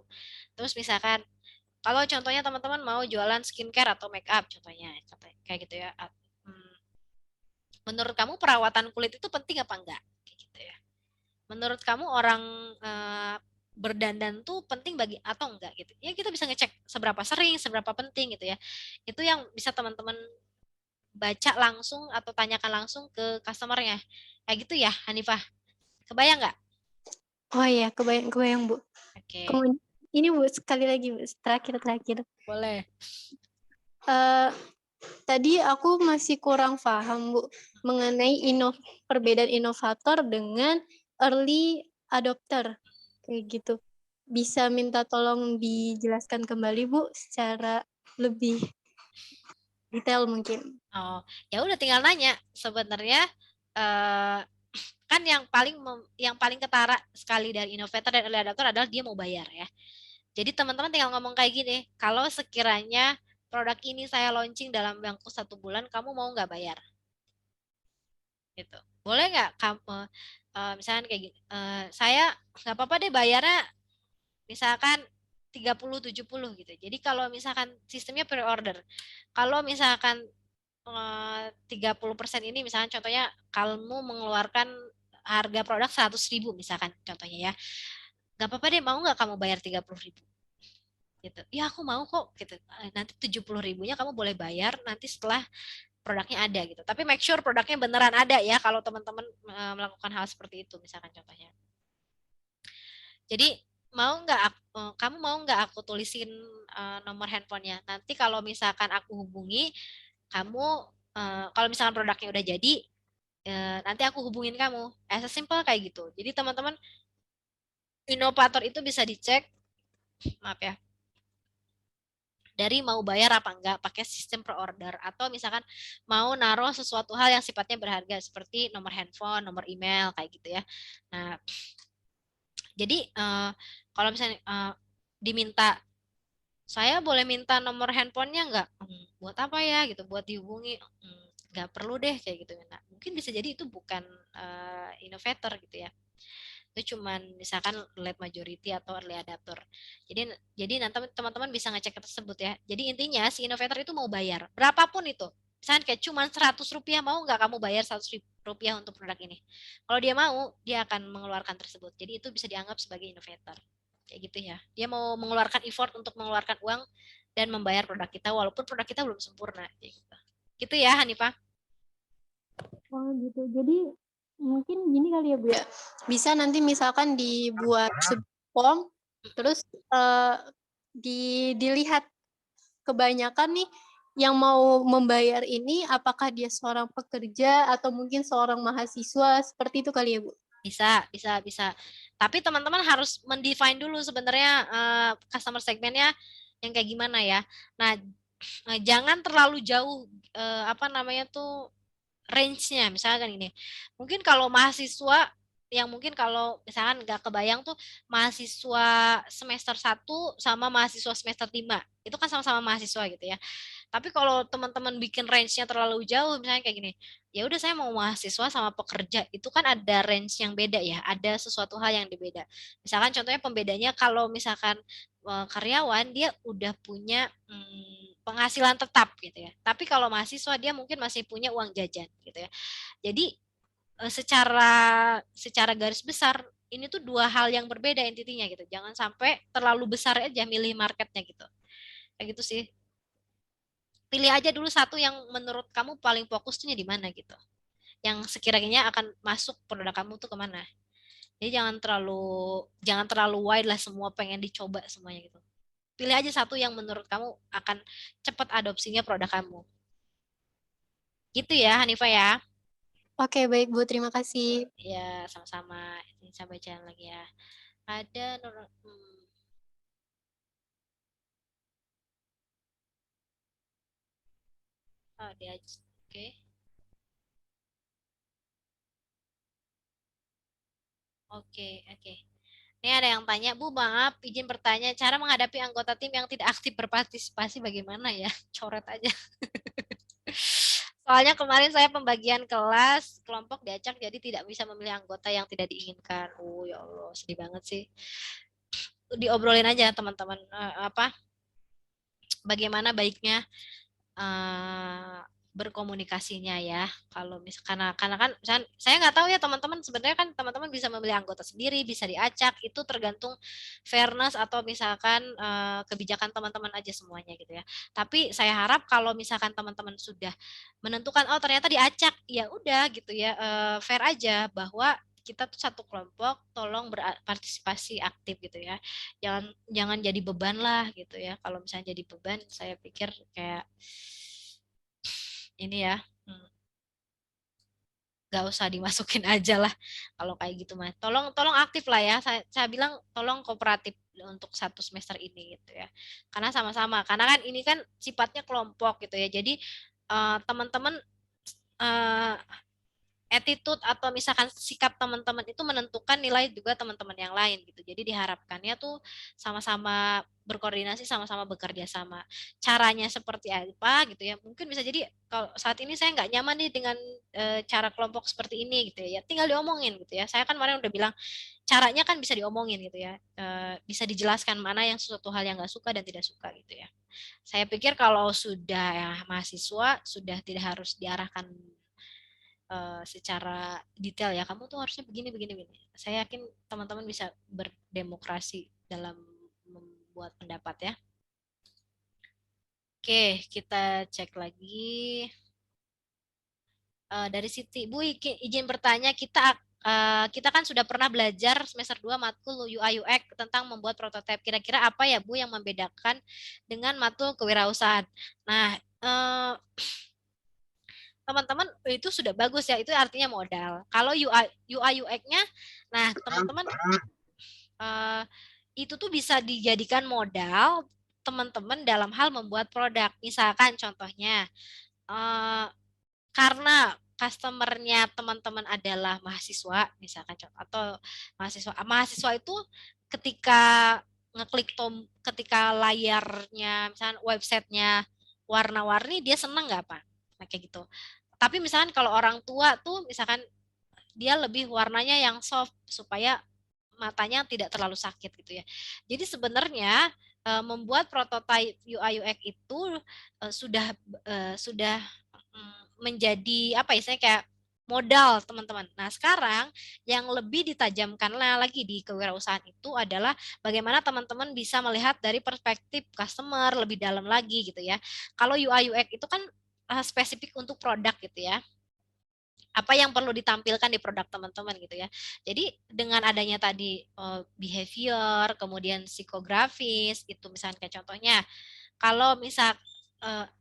S2: Terus misalkan kalau contohnya teman-teman mau jualan skincare atau make up contohnya kayak gitu ya. Menurut kamu perawatan kulit itu penting apa enggak? Kayak gitu ya. Menurut kamu orang berdandan tuh penting bagi atau enggak gitu. Ya kita bisa ngecek seberapa sering, seberapa penting gitu ya. Itu yang bisa teman-teman baca langsung atau tanyakan langsung ke customernya. Kayak gitu ya, Hanifah. Kebayang nggak?
S4: Oh iya, kebayang Bu.
S2: Oke.
S4: Kemudian ini Bu, sekali lagi Bu, terakhir.
S2: Boleh.
S4: Tadi aku masih kurang paham Bu mengenai perbedaan inovator dengan early adopter kayak gitu. Bisa minta tolong dijelaskan kembali Bu secara lebih detail mungkin.
S2: Oh, ya udah tinggal nanya. Sebenarnya kan yang paling ketara sekali dari inovator dan early adopter adalah dia mau bayar ya. Jadi teman-teman tinggal ngomong kayak gini, kalau sekiranya produk ini saya launching dalam waktu 1 bulan, kamu mau nggak bayar? Gitu. Boleh nggak kamu, misalkan kayak gini, saya nggak apa-apa deh bayarnya misalkan 30-70 gitu. Jadi kalau misalkan sistemnya pre-order, kalau misalkan 30% ini misalkan contohnya kamu mengeluarkan harga produk 100.000 misalkan contohnya ya, nggak apa-apa deh, mau nggak kamu bayar 30.000 gitu. Ya aku mau kok gitu. Nanti 70.000-nya kamu boleh bayar nanti setelah produknya ada gitu. Tapi make sure produknya beneran ada ya kalau teman-teman melakukan hal seperti itu misalkan contohnya. Jadi kamu mau nggak aku tulisin nomor handphonenya? Nanti kalau misalkan aku hubungi kamu, kalau misalkan produknya udah jadi, nanti aku hubungin kamu. As simple kayak gitu. Jadi teman-teman, inovator itu bisa dicek, maaf ya, dari mau bayar apa enggak pakai sistem per order, atau misalkan mau naruh sesuatu hal yang sifatnya berharga seperti nomor handphone, nomor email kayak gitu ya. Nah, jadi kalau misalnya diminta, saya boleh minta nomor handphonenya nggak? Buat apa ya gitu? Buat dihubungi? Nggak perlu deh kayak gitu. Nah, mungkin bisa jadi itu bukan innovator gitu ya. Itu cuman misalkan late majority atau early adapter. Jadi nanti teman-teman bisa ngecek tersebut ya. Jadi intinya si innovator itu mau bayar berapapun itu. Misalkan kayak cuman 100 rupiah, mau nggak kamu bayar 100 rupiah untuk produk ini? Kalau dia mau, dia akan mengeluarkan tersebut. Jadi itu bisa dianggap sebagai innovator. Kayak gitu ya. Dia mau mengeluarkan effort untuk mengeluarkan uang dan membayar produk kita walaupun produk kita belum sempurna. Gitu, gitu ya Hanifah.
S4: Oh gitu. Jadi mungkin gini kali ya Bu ya. Bisa nanti misalkan dibuat form, terus dilihat kebanyakan nih yang mau membayar ini apakah dia seorang pekerja atau mungkin seorang mahasiswa, seperti itu kali ya Bu?
S2: Bisa. Tapi teman-teman harus mendefine dulu sebenarnya customer segmentnya yang kayak gimana ya. Nah, jangan terlalu jauh apa namanya tuh range-nya. Misalkan ini, mungkin kalau mahasiswa yang mungkin kalau misalkan nggak kebayang tuh mahasiswa semester 1 sama mahasiswa semester 5 itu kan sama-sama mahasiswa gitu ya. Tapi kalau teman-teman bikin range-nya terlalu jauh, misalnya kayak gini, ya udah saya mau mahasiswa sama pekerja, itu kan ada range yang beda ya, ada sesuatu hal yang berbeda. Misalkan contohnya pembedanya kalau misalkan karyawan dia udah punya penghasilan tetap gitu ya. Tapi kalau mahasiswa dia mungkin masih punya uang jajan gitu ya. Jadi secara garis besar ini tuh dua hal yang berbeda intinya gitu. Jangan sampai terlalu besar aja milih marketnya gitu. Kayak gitu sih. Pilih aja dulu satu yang menurut kamu paling fokusnya di mana gitu. Yang sekiranya akan masuk produk kamu tuh kemana. Jadi jangan terlalu wide lah, semua pengen dicoba semuanya gitu. Pilih aja satu yang menurut kamu akan cepat adopsinya produk kamu. Gitu ya Hanifah ya.
S4: Oke, baik Bu, terima kasih.
S2: Ya, sama-sama. Ini saya baca lagi ya. Ada oh dia oke. Oke. Ini ada yang tanya, Bu, maaf, izin bertanya, cara menghadapi anggota tim yang tidak aktif berpartisipasi bagaimana ya? Coret aja. Soalnya kemarin saya pembagian kelas, kelompok diacak, jadi tidak bisa memilih anggota yang tidak diinginkan. Oh, ya Allah, sedih banget sih. Diobrolin aja teman-teman, apa, bagaimana baiknya berkomunikasinya ya. Kalau karena kan misalkan, saya nggak tahu ya teman-teman, sebenarnya kan teman-teman bisa memilih anggota sendiri, bisa diacak, itu tergantung fairness atau misalkan kebijakan teman-teman aja semuanya gitu ya. Tapi saya harap kalau misalkan teman-teman sudah menentukan oh ternyata diacak, ya udah gitu ya, fair aja bahwa kita tuh satu kelompok, tolong berpartisipasi aktif gitu ya. Jangan jadi beban lah gitu ya. Kalau misalnya jadi beban, saya pikir kayak ini ya, nggak usah dimasukin aja lah kalau kayak gitu mah. Tolong aktif lah ya. Saya bilang tolong kooperatif untuk satu semester ini gitu ya. Karena sama-sama. Karena kan ini kan sifatnya kelompok gitu ya. Jadi teman-teman attitude atau misalkan sikap teman-teman itu menentukan nilai juga teman-teman yang lain gitu. Jadi diharapkannya tuh sama-sama berkoordinasi, sama-sama bekerja sama. Caranya seperti apa gitu ya? Mungkin bisa jadi kalau saat ini saya nggak nyaman nih dengan cara kelompok seperti ini gitu ya. Tinggal diomongin gitu ya. Saya kan kemarin udah bilang caranya kan bisa diomongin gitu ya. Bisa dijelaskan mana yang sesuatu hal yang nggak suka dan tidak suka gitu ya. Saya pikir kalau sudah ya, mahasiswa sudah tidak harus diarahkan secara detail ya, kamu tuh harusnya begini begini begini. Saya yakin teman-teman bisa berdemokrasi dalam membuat pendapat ya. Oke, kita cek lagi. Dari Siti, Bu izin bertanya, kita kan sudah pernah belajar semester 2 matkul UI UX tentang membuat prototipe. Kira-kira apa ya Bu yang membedakan dengan matkul kewirausahaan? Nah, teman-teman itu sudah bagus ya, itu artinya modal. Kalau UI UX-nya, nah teman-teman itu tuh bisa dijadikan modal teman-teman dalam hal membuat produk. Misalkan contohnya, karena customernya teman-teman adalah mahasiswa, misalkan atau mahasiswa itu ketika ngeklik ketika layarnya, misalkan websitenya warna-warni, dia seneng nggak Pak? Nah, kayak gitu. Tapi misalkan kalau orang tua tuh misalkan dia lebih warnanya yang soft supaya matanya tidak terlalu sakit gitu ya. Jadi sebenarnya membuat prototipe UI UX itu sudah menjadi apa ya, saya kayak modal teman-teman. Nah sekarang yang lebih ditajamkan lagi di kewirausahaan itu adalah bagaimana teman-teman bisa melihat dari perspektif customer lebih dalam lagi gitu ya. Kalau UI UX itu kan spesifik untuk produk gitu ya, apa yang perlu ditampilkan di produk teman-teman gitu ya. Jadi dengan adanya tadi behavior, kemudian psikografis, itu misalnya kayak contohnya, kalau misal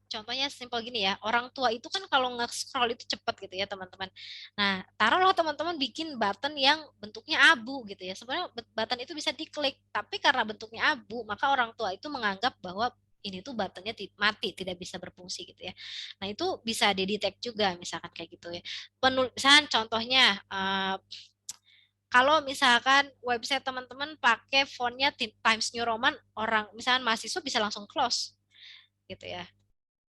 S2: contohnya simpel gini ya, orang tua itu kan kalau nge-scroll itu cepat gitu ya teman-teman. Nah, taruhlah teman-teman bikin button yang bentuknya abu gitu ya. Sebenarnya button itu bisa diklik, tapi karena bentuknya abu, maka orang tua itu menganggap bahwa ini tuh buttonnya mati, tidak bisa berfungsi gitu ya. Nah, itu bisa didetect juga misalkan kayak gitu ya. Misalkan contohnya, kalau misalkan website teman-teman pakai fontnya Times New Roman, orang misalkan mahasiswa bisa langsung close gitu ya,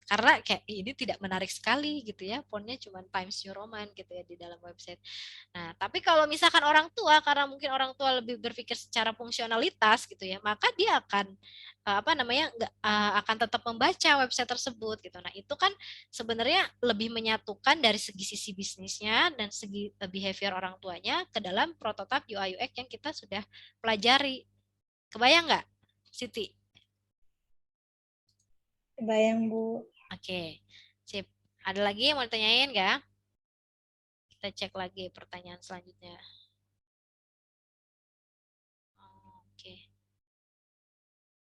S2: karena kayak ini tidak menarik sekali gitu ya, fontnya cuma Times New Roman gitu ya di dalam website. Nah tapi kalau misalkan orang tua, karena mungkin orang tua lebih berpikir secara fungsionalitas gitu ya, maka dia akan akan tetap membaca website tersebut gitu. Nah itu kan sebenarnya lebih menyatukan dari segi sisi bisnisnya dan segi behavior orang tuanya ke dalam prototipe UI UX yang kita sudah pelajari. Kebayang nggak, Siti?
S5: Kebayang, Bu.
S2: Oke, sip. Ada lagi yang mau ditanyain nggak? Kita cek lagi pertanyaan selanjutnya. Oke.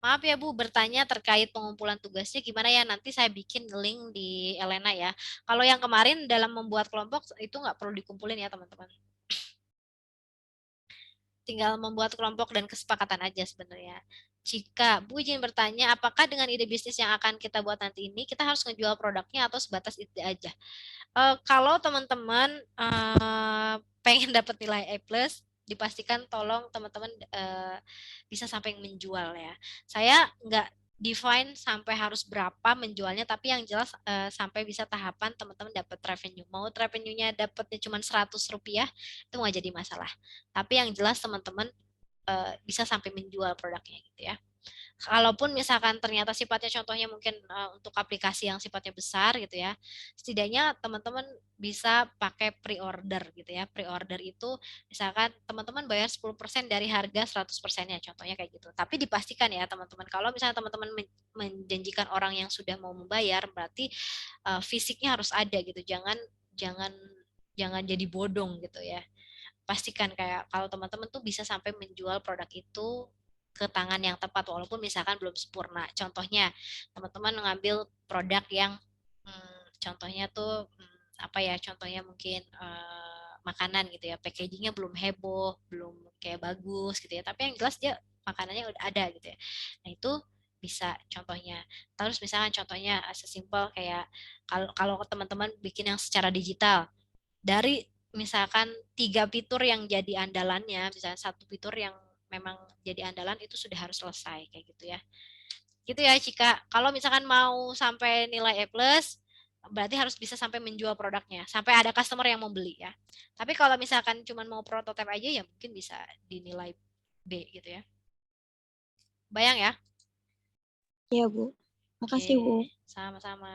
S2: Maaf ya Bu, bertanya terkait pengumpulan tugasnya gimana ya? Nanti saya bikin link di Elena ya. Kalau yang kemarin dalam membuat kelompok itu nggak perlu dikumpulin ya teman-teman. Tinggal membuat kelompok dan kesepakatan aja sebenarnya. Jika Bu izin bertanya, apakah dengan ide bisnis yang akan kita buat nanti ini, kita harus ngejual produknya atau sebatas ide aja? Kalau teman-teman pengen dapat nilai A+, dipastikan tolong teman-teman bisa sampai menjual ya. Saya nggak define sampai harus berapa menjualnya, tapi yang jelas sampai bisa tahapan teman-teman dapat revenue. Mau revenue-nya dapatnya cuma Rp100, itu nggak jadi masalah. Tapi yang jelas teman-teman bisa sampai menjual produknya gitu ya. Kalaupun misalkan ternyata sifatnya contohnya mungkin untuk aplikasi yang sifatnya besar gitu ya, setidaknya teman-teman bisa pakai pre-order gitu ya. Pre-order itu misalkan teman-teman bayar 10% dari harga 100%-nya, contohnya kayak gitu. Tapi dipastikan ya teman-teman, kalau misalnya teman-teman menjanjikan orang yang sudah mau membayar, berarti fisiknya harus ada gitu. Jangan jadi bodong gitu ya. Pastikan kayak kalau teman-teman tuh bisa sampai menjual produk itu ke tangan yang tepat walaupun misalkan belum sempurna. Contohnya teman-teman mengambil produk yang contohnya tuh apa ya? Contohnya mungkin makanan gitu ya. Packagingnya belum heboh, belum kayak bagus gitu ya. Tapi yang jelas dia makanannya udah ada gitu ya. Nah itu bisa contohnya. Terus misalkan contohnya sesimpel kayak kalau teman-teman bikin yang secara digital, dari misalkan 3 fitur yang jadi andalannya, misalnya 1 fitur yang memang jadi andalan itu sudah harus selesai kayak gitu ya. Gitu ya Cika. Kalau misalkan mau sampai nilai A+, berarti harus bisa sampai menjual produknya, sampai ada customer yang mau beli ya. Tapi kalau misalkan cuma mau prototipe aja ya mungkin bisa dinilai B gitu ya. Bayang ya?
S5: Iya, Bu. Makasih, Bu.
S2: Sama-sama.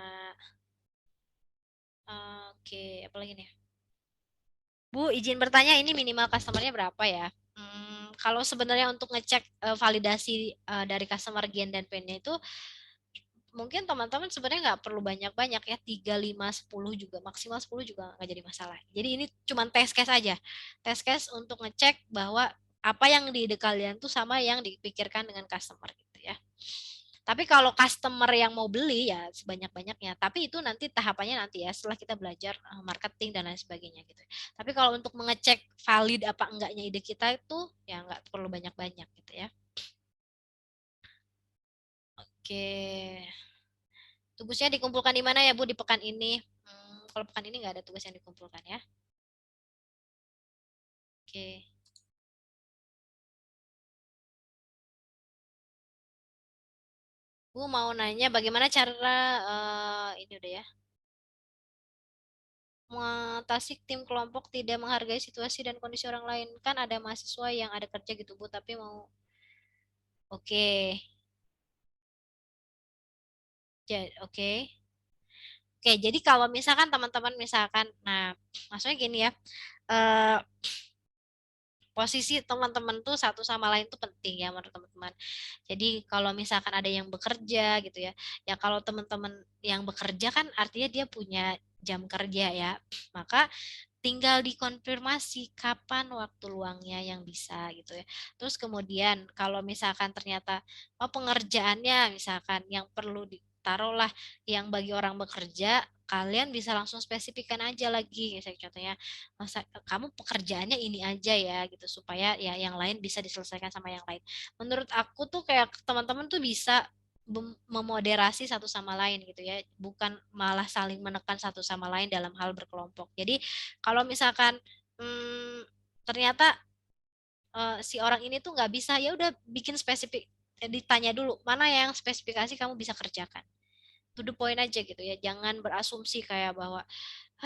S2: Oke, apa lagi nih? Bu, izin bertanya ini minimal customer-nya berapa ya? Kalau sebenarnya untuk ngecek validasi dari customer Gen dan Pen-nya itu mungkin teman-teman sebenarnya nggak perlu banyak-banyak ya, 3, 5, 10 juga, maksimal 10 juga nggak jadi masalah. Jadi ini cuma test case aja. Test case untuk ngecek bahwa apa yang di ide kalian tuh sama yang dipikirkan dengan customer gitu ya. Tapi kalau customer yang mau beli ya sebanyak-banyaknya. Tapi itu nanti tahapannya nanti ya setelah kita belajar marketing dan lain sebagainya gitu. Tapi kalau untuk mengecek valid apa enggaknya ide kita itu ya nggak perlu banyak-banyak gitu ya. Oke. Tugasnya dikumpulkan di mana ya Bu di pekan ini? Kalau pekan ini nggak ada tugas yang dikumpulkan ya. Oke. Bu mau nanya bagaimana cara ini udah ya. Mengatasi tim kelompok tidak menghargai situasi dan kondisi orang lain. Kan ada mahasiswa yang ada kerja gitu Bu, tapi mau oke. Oke. Oke, jadi kalau misalkan teman-teman misalkan, nah maksudnya gini ya, posisi teman-teman tuh satu sama lain tuh penting ya menurut teman-teman. Jadi kalau misalkan ada yang bekerja gitu ya, ya kalau teman-teman yang bekerja kan artinya dia punya jam kerja ya, maka tinggal dikonfirmasi kapan waktu luangnya yang bisa gitu ya. Terus kemudian kalau misalkan ternyata pengerjaannya misalkan yang perlu ditaruhlah yang bagi orang bekerja, kalian bisa langsung spesifikkan aja lagi. Misalnya contohnya, kamu pekerjaannya ini aja ya gitu supaya ya yang lain bisa diselesaikan sama yang lain. Menurut aku tuh kayak teman-teman tuh bisa memoderasi satu sama lain gitu ya, bukan malah saling menekan satu sama lain dalam hal berkelompok. Jadi kalau misalkan ternyata si orang ini tuh nggak bisa, ya udah bikin spesifik, ditanya dulu mana yang spesifikasi kamu bisa kerjakan. To the point aja gitu ya, jangan berasumsi kayak bahwa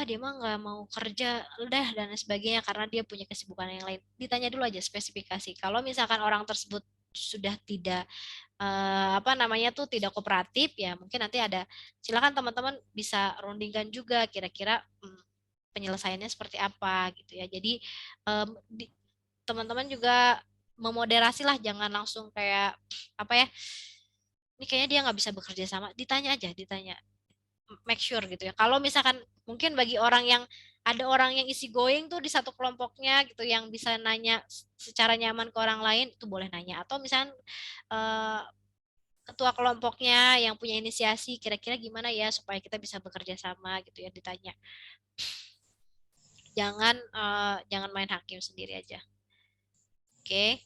S2: dia mah nggak mau kerja udah dan sebagainya karena dia punya kesibukan yang lain. Ditanya dulu aja spesifikasi. Kalau misalkan orang tersebut sudah tidak apa namanya tuh tidak kooperatif ya mungkin nanti ada, silakan teman-teman bisa rundingkan juga kira-kira penyelesaiannya seperti apa gitu ya. Jadi teman-teman juga memoderasi lah, jangan langsung kayak apa ya, ini kayaknya dia nggak bisa bekerja sama, ditanya aja, ditanya, make sure gitu ya. Kalau misalkan mungkin bagi orang yang ada orang yang easy going tuh di satu kelompoknya gitu yang bisa nanya secara nyaman ke orang lain itu boleh nanya, atau misalkan ketua kelompoknya yang punya inisiasi kira-kira gimana ya supaya kita bisa bekerja sama gitu ya, ditanya. Jangan main hakim sendiri aja. Oke.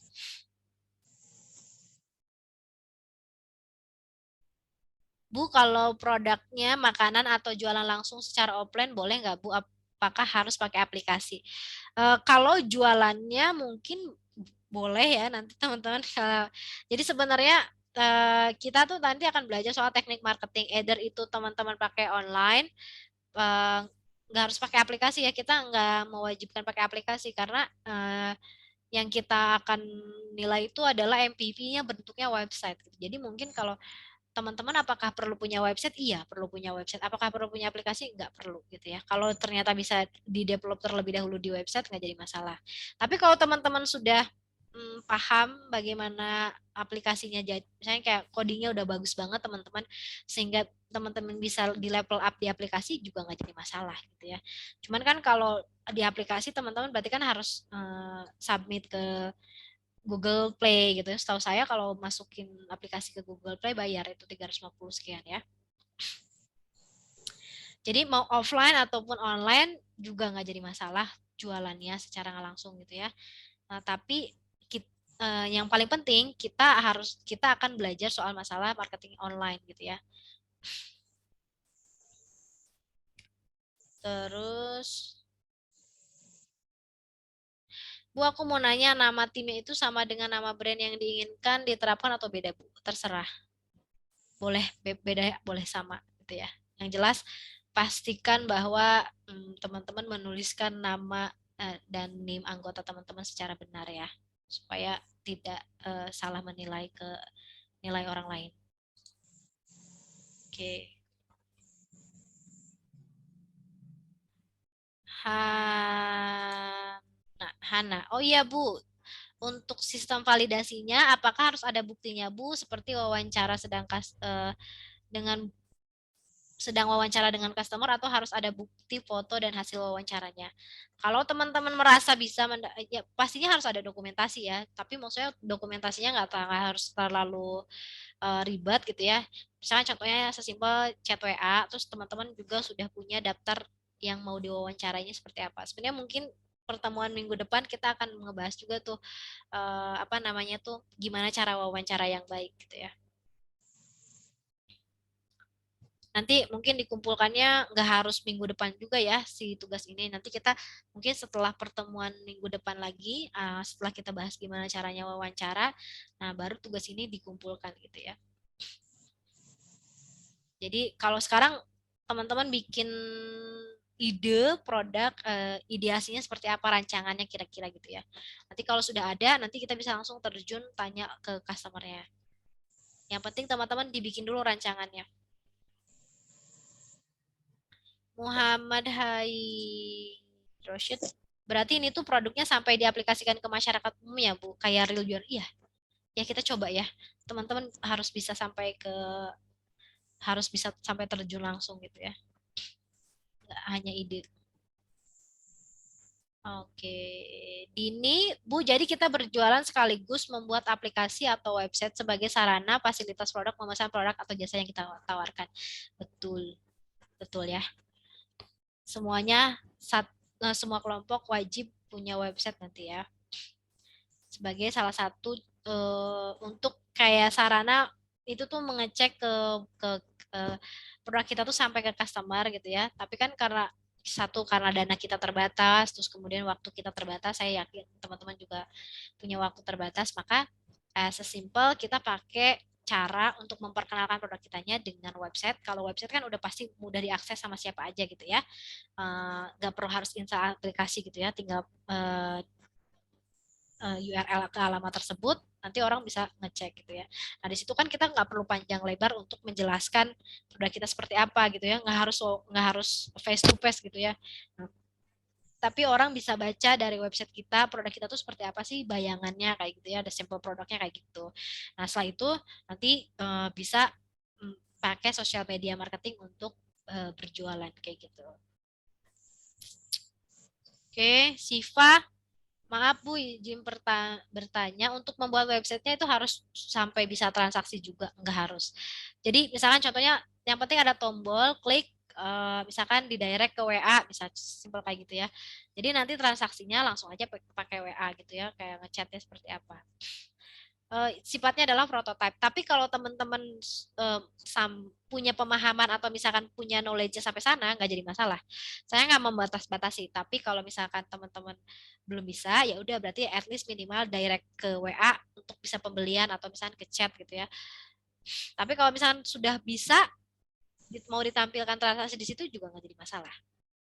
S2: Bu, kalau produknya makanan atau jualan langsung secara offline boleh nggak Bu? Apakah harus pakai aplikasi? Kalau jualannya mungkin boleh ya nanti teman-teman. Jadi sebenarnya kita tuh nanti akan belajar soal teknik marketing. Either itu teman-teman pakai online, nggak harus pakai aplikasi ya. Kita nggak mewajibkan pakai aplikasi karena yang kita akan nilai itu adalah MVP-nya bentuknya website. Jadi mungkin kalau teman-teman apakah perlu punya website? Iya, perlu punya website. Apakah perlu punya aplikasi? Nggak perlu gitu ya. Kalau ternyata bisa di-develop terlebih dahulu di website, nggak jadi masalah. Tapi kalau teman-teman sudah paham bagaimana aplikasinya, misalnya kayak codingnya udah bagus banget teman-teman, sehingga teman-teman bisa di level up di aplikasi juga nggak jadi masalah gitu ya. Cuman kan kalau di aplikasi teman-teman berarti kan harus submit ke Google Play gitu ya. Setahu saya kalau masukin aplikasi ke Google Play bayar itu 350 sekian ya. Jadi mau offline ataupun online juga nggak jadi masalah jualannya secara nggak langsung gitu ya. Nah, tapi yang paling penting kita akan belajar soal masalah marketing online gitu ya. Terus Bu, aku mau nanya, nama timnya itu sama dengan nama brand yang diinginkan diterapkan atau beda, Bu? Terserah. Boleh beda, boleh sama gitu ya. Yang jelas pastikan bahwa teman-teman menuliskan nama dan NIM anggota teman-teman secara benar ya, supaya tidak salah menilai ke nilai orang lain. Oke. Hana. Oh iya Bu, untuk sistem validasinya apakah harus ada buktinya Bu, seperti wawancara dengan sedang wawancara dengan customer, atau harus ada bukti foto dan hasil wawancaranya? Kalau teman-teman merasa bisa, ya pastinya harus ada dokumentasi ya, tapi maksudnya dokumentasinya nggak harus terlalu ribet gitu ya. Misalnya contohnya sesimpel chat WA, terus teman-teman juga sudah punya daftar yang mau diwawancarainya seperti apa. Sebenarnya mungkin pertemuan minggu depan kita akan ngebahas juga tuh apa namanya tuh, gimana cara wawancara yang baik gitu ya. Nanti mungkin dikumpulkannya nggak harus minggu depan juga ya si tugas ini. Nanti kita mungkin setelah pertemuan minggu depan lagi, setelah kita bahas gimana caranya wawancara, nah baru tugas ini dikumpulkan gitu ya. Jadi kalau sekarang teman-teman bikin ide produk, ideasinya seperti apa, rancangannya kira-kira gitu ya. Nanti kalau sudah ada, nanti kita bisa langsung terjun tanya ke customer-nya. Yang penting teman-teman dibikin dulu rancangannya. Muhammad Hai Roshid, berarti ini tuh produknya sampai diaplikasikan ke masyarakat umum ya Bu, kayak real jual. Iya, ya kita coba ya. Teman-teman harus bisa sampai terjun langsung gitu ya. Nggak hanya ide. Oke, Dini, Bu, jadi kita berjualan sekaligus membuat aplikasi atau website sebagai sarana fasilitas produk, memesan produk atau jasa yang kita tawarkan. Betul, betul ya. Semuanya, semua kelompok wajib punya website nanti ya. Sebagai salah satu untuk kayak sarana itu tuh mengecek ke produk kita tuh sampai ke customer gitu ya. Tapi kan karena dana kita terbatas, terus kemudian waktu kita terbatas, saya yakin teman-teman juga punya waktu terbatas, maka sesimpel kita pakai cara untuk memperkenalkan produk kitanya dengan website. Kalau website kan udah pasti mudah diakses sama siapa aja gitu ya, nggak perlu harus install aplikasi gitu ya, tinggal URL ke alamat tersebut, nanti orang bisa ngecek gitu ya. Nah di situ kan kita nggak perlu panjang lebar untuk menjelaskan produk kita seperti apa gitu ya, nggak harus face to face gitu ya. Nah, tapi orang bisa baca dari website kita produk kita tuh seperti apa sih, bayangannya kayak gitu ya, ada sampel produknya kayak gitu. Nah setelah itu nanti bisa pakai sosial media marketing untuk berjualan kayak gitu. Oke, Siva. Maaf Bu, izin bertanya, untuk membuat websitenya itu harus sampai bisa transaksi juga? Enggak harus. Jadi misalkan contohnya, yang penting ada tombol, klik, misalkan di direct ke WA, bisa simpel kayak gitu ya. Jadi nanti transaksinya langsung aja pakai WA gitu ya, kayak ngechatnya seperti apa. Sifatnya adalah prototype. Tapi kalau teman-teman punya pemahaman atau misalkan punya knowledge sampai sana, nggak jadi masalah. Saya nggak membatas-batasi. Tapi kalau misalkan teman-teman belum bisa, ya udah berarti at least minimal direct ke WA untuk bisa pembelian atau misalkan ke chat gitu ya. Tapi kalau misalkan sudah bisa mau ditampilkan transaksi di situ juga nggak jadi masalah.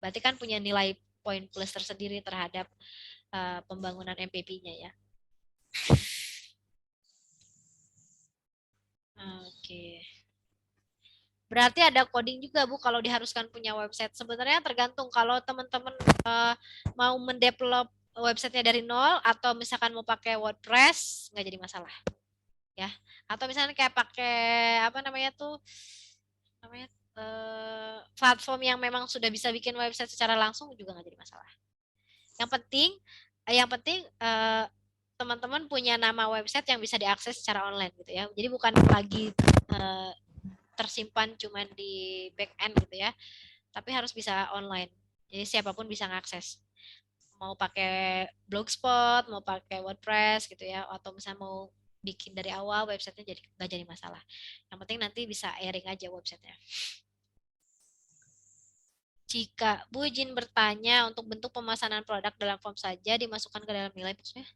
S2: Berarti kan punya nilai poin plus tersendiri terhadap pembangunan MPP-nya ya. Oke. Berarti ada coding juga Bu kalau diharuskan punya website. Sebenarnya tergantung, kalau teman-teman mau mendevelop websitenya dari nol atau misalkan mau pakai WordPress nggak jadi masalah ya. Atau misalnya kayak pakai apa namanya tuh namanya platform yang memang sudah bisa bikin website secara langsung juga nggak jadi masalah. Yang penting teman-teman punya nama website yang bisa diakses secara online gitu ya. Jadi bukan lagi tersimpan cuman di back end gitu ya, tapi harus bisa online, jadi siapapun bisa ngakses, mau pakai Blogspot, mau pakai WordPress gitu ya, atau misalnya mau bikin dari awal websitenya, jadi nggak jadi masalah. Yang penting nanti bisa airing aja websitenya. Jika Bu izin bertanya, untuk bentuk pemesanan produk dalam form saja dimasukkan ke dalam nilai, maksudnya?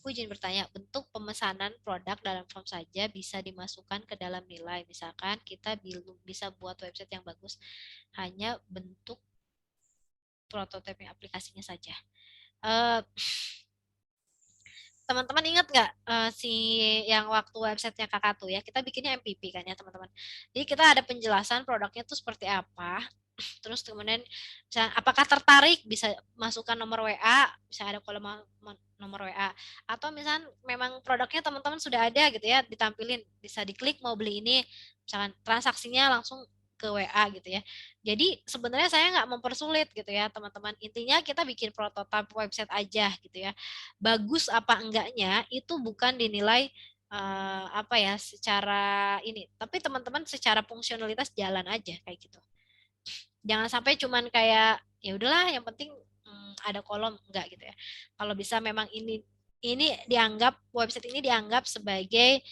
S2: Bu izin bertanya, bentuk pemesanan produk dalam form saja bisa dimasukkan ke dalam nilai. Misalkan kita belum bisa buat website yang bagus, hanya bentuk prototipe aplikasinya saja. Teman-teman ingat nggak si yang waktu websitenya kakak tuh ya, kita bikinnya MVP kan ya teman-teman. Jadi kita ada penjelasan produknya tuh seperti apa, terus kemudian misalnya, apakah tertarik, bisa masukkan nomor WA, bisa ada kolom nomor WA, atau misalnya memang produknya teman-teman sudah ada gitu ya, ditampilin, bisa diklik mau beli ini, misalkan transaksinya langsung ke WA gitu ya. Jadi sebenarnya saya nggak mempersulit gitu ya teman-teman, intinya kita bikin prototipe website aja gitu ya. Bagus apa enggaknya itu bukan dinilai apa ya secara ini, tapi teman-teman secara fungsionalitas jalan aja kayak gitu. Jangan sampai cuman kayak ya udahlah yang penting ada kolom, enggak gitu ya. Kalau bisa memang ini dianggap, website ini dianggap sebagai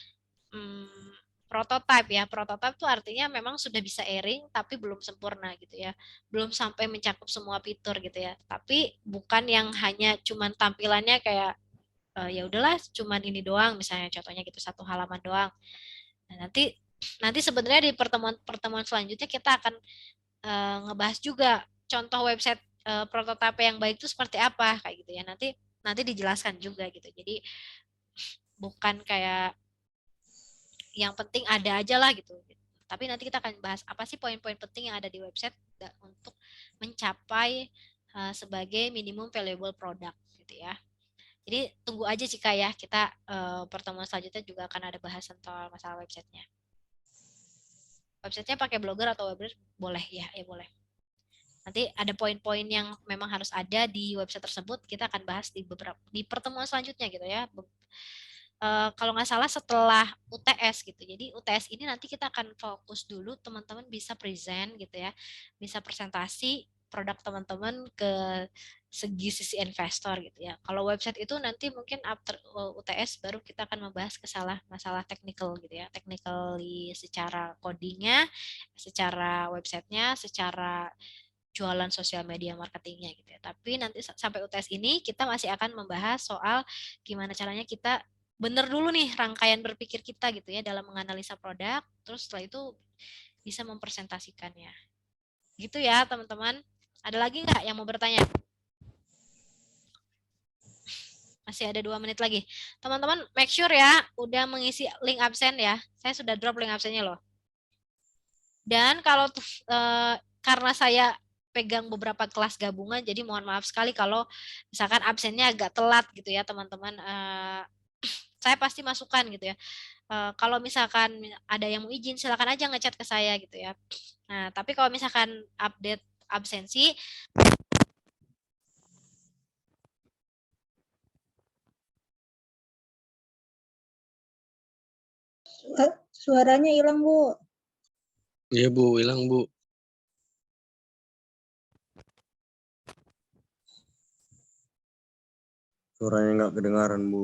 S2: prototipe ya. Prototipe tuh artinya memang sudah bisa airing tapi belum sempurna gitu ya. Belum sampai mencakup semua fitur gitu ya. Tapi bukan yang hanya cuman tampilannya kayak ya udahlah cuman ini doang, misalnya contohnya gitu satu halaman doang. Nah, nanti sebenarnya di pertemuan selanjutnya kita akan ngebahas juga contoh website prototipe yang baik itu seperti apa kayak gitu ya. Nanti dijelaskan juga gitu. Jadi bukan kayak yang penting ada aja lah gitu. Tapi nanti kita akan bahas apa sih poin-poin penting yang ada di website untuk mencapai sebagai minimum valuable product gitu ya. Jadi tunggu aja Cika ya, kita pertemuan selanjutnya juga akan ada bahasan soal masalah websitenya. Websitenya pakai Blogger atau WordPress boleh ya, boleh. Nanti ada poin-poin yang memang harus ada di website tersebut, kita akan bahas di pertemuan selanjutnya gitu ya. Kalau nggak salah setelah UTS gitu. Jadi UTS ini nanti kita akan fokus dulu, teman-teman bisa present gitu ya, bisa presentasi produk teman-teman ke segi sisi investor gitu ya. Kalau website itu nanti mungkin after UTS baru kita akan membahas masalah technical gitu ya, technically secara codingnya, secara websitenya, secara jualan sosial media marketingnya gitu ya. Tapi nanti sampai UTS ini kita masih akan membahas soal gimana caranya kita bener dulu nih rangkaian berpikir kita gitu ya dalam menganalisa produk, terus setelah itu bisa mempresentasikannya. Gitu ya teman-teman. Ada lagi nggak yang mau bertanya? Masih ada 2 menit lagi. Teman-teman make sure ya udah mengisi link absen ya. Saya sudah drop link absennya loh. Dan kalau karena saya pegang beberapa kelas gabungan, jadi mohon maaf sekali kalau misalkan absennya agak telat gitu ya teman-teman. Saya pasti masukkan gitu ya. Kalau misalkan ada yang mau izin silakan aja ngechat ke saya gitu ya. Nah tapi kalau misalkan update absensi,
S5: Suaranya hilang, Bu.
S1: Iya Bu, hilang Bu.
S6: Suaranya nggak kedengaran, Bu.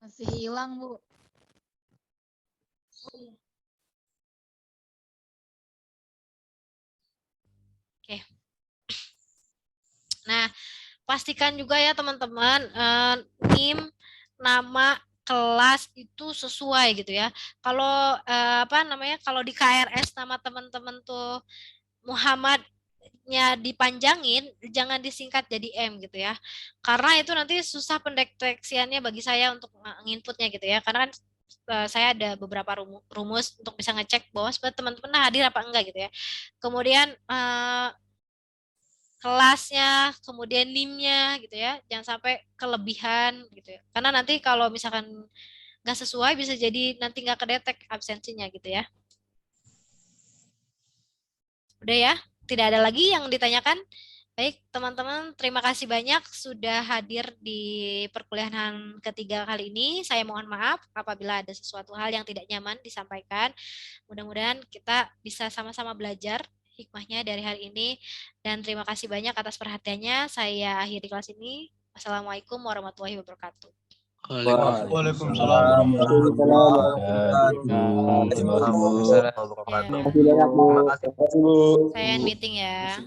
S7: Masih hilang, Bu.
S2: Oke. Nah, pastikan juga ya teman-teman NIM, nama, kelas itu sesuai gitu ya. Kalau kalau di KRS nama teman-teman tuh Muhammadnya dipanjangin, jangan disingkat jadi M gitu ya. Karena itu nanti susah pendeteksiannya bagi saya untuk nginputnya gitu ya. Karena kan saya ada beberapa rumus untuk bisa ngecek bahwa sebenarnya teman-teman hadir apa enggak gitu ya. Kemudian kelasnya, kemudian NIM-nya gitu ya, jangan sampai kelebihan gitu ya. Karena nanti kalau misalkan nggak sesuai bisa jadi nanti nggak kedetek absensinya gitu ya. Udah ya, tidak ada lagi yang ditanyakan. Baik teman-teman, terima kasih banyak sudah hadir di perkuliahan ketiga kali ini. Saya mohon maaf apabila ada sesuatu hal yang tidak nyaman disampaikan. Mudah-mudahan kita bisa sama-sama belajar hikmahnya dari hari ini. Dan terima kasih banyak atas perhatiannya. Saya akhiri kelas ini. Assalamualaikum warahmatullahi wabarakatuh.
S1: Waalaikumsalam.
S3: Waalaikumsalam.
S2: Ya.
S7: Terima kasih banyak Bu.
S2: Saya meeting ya.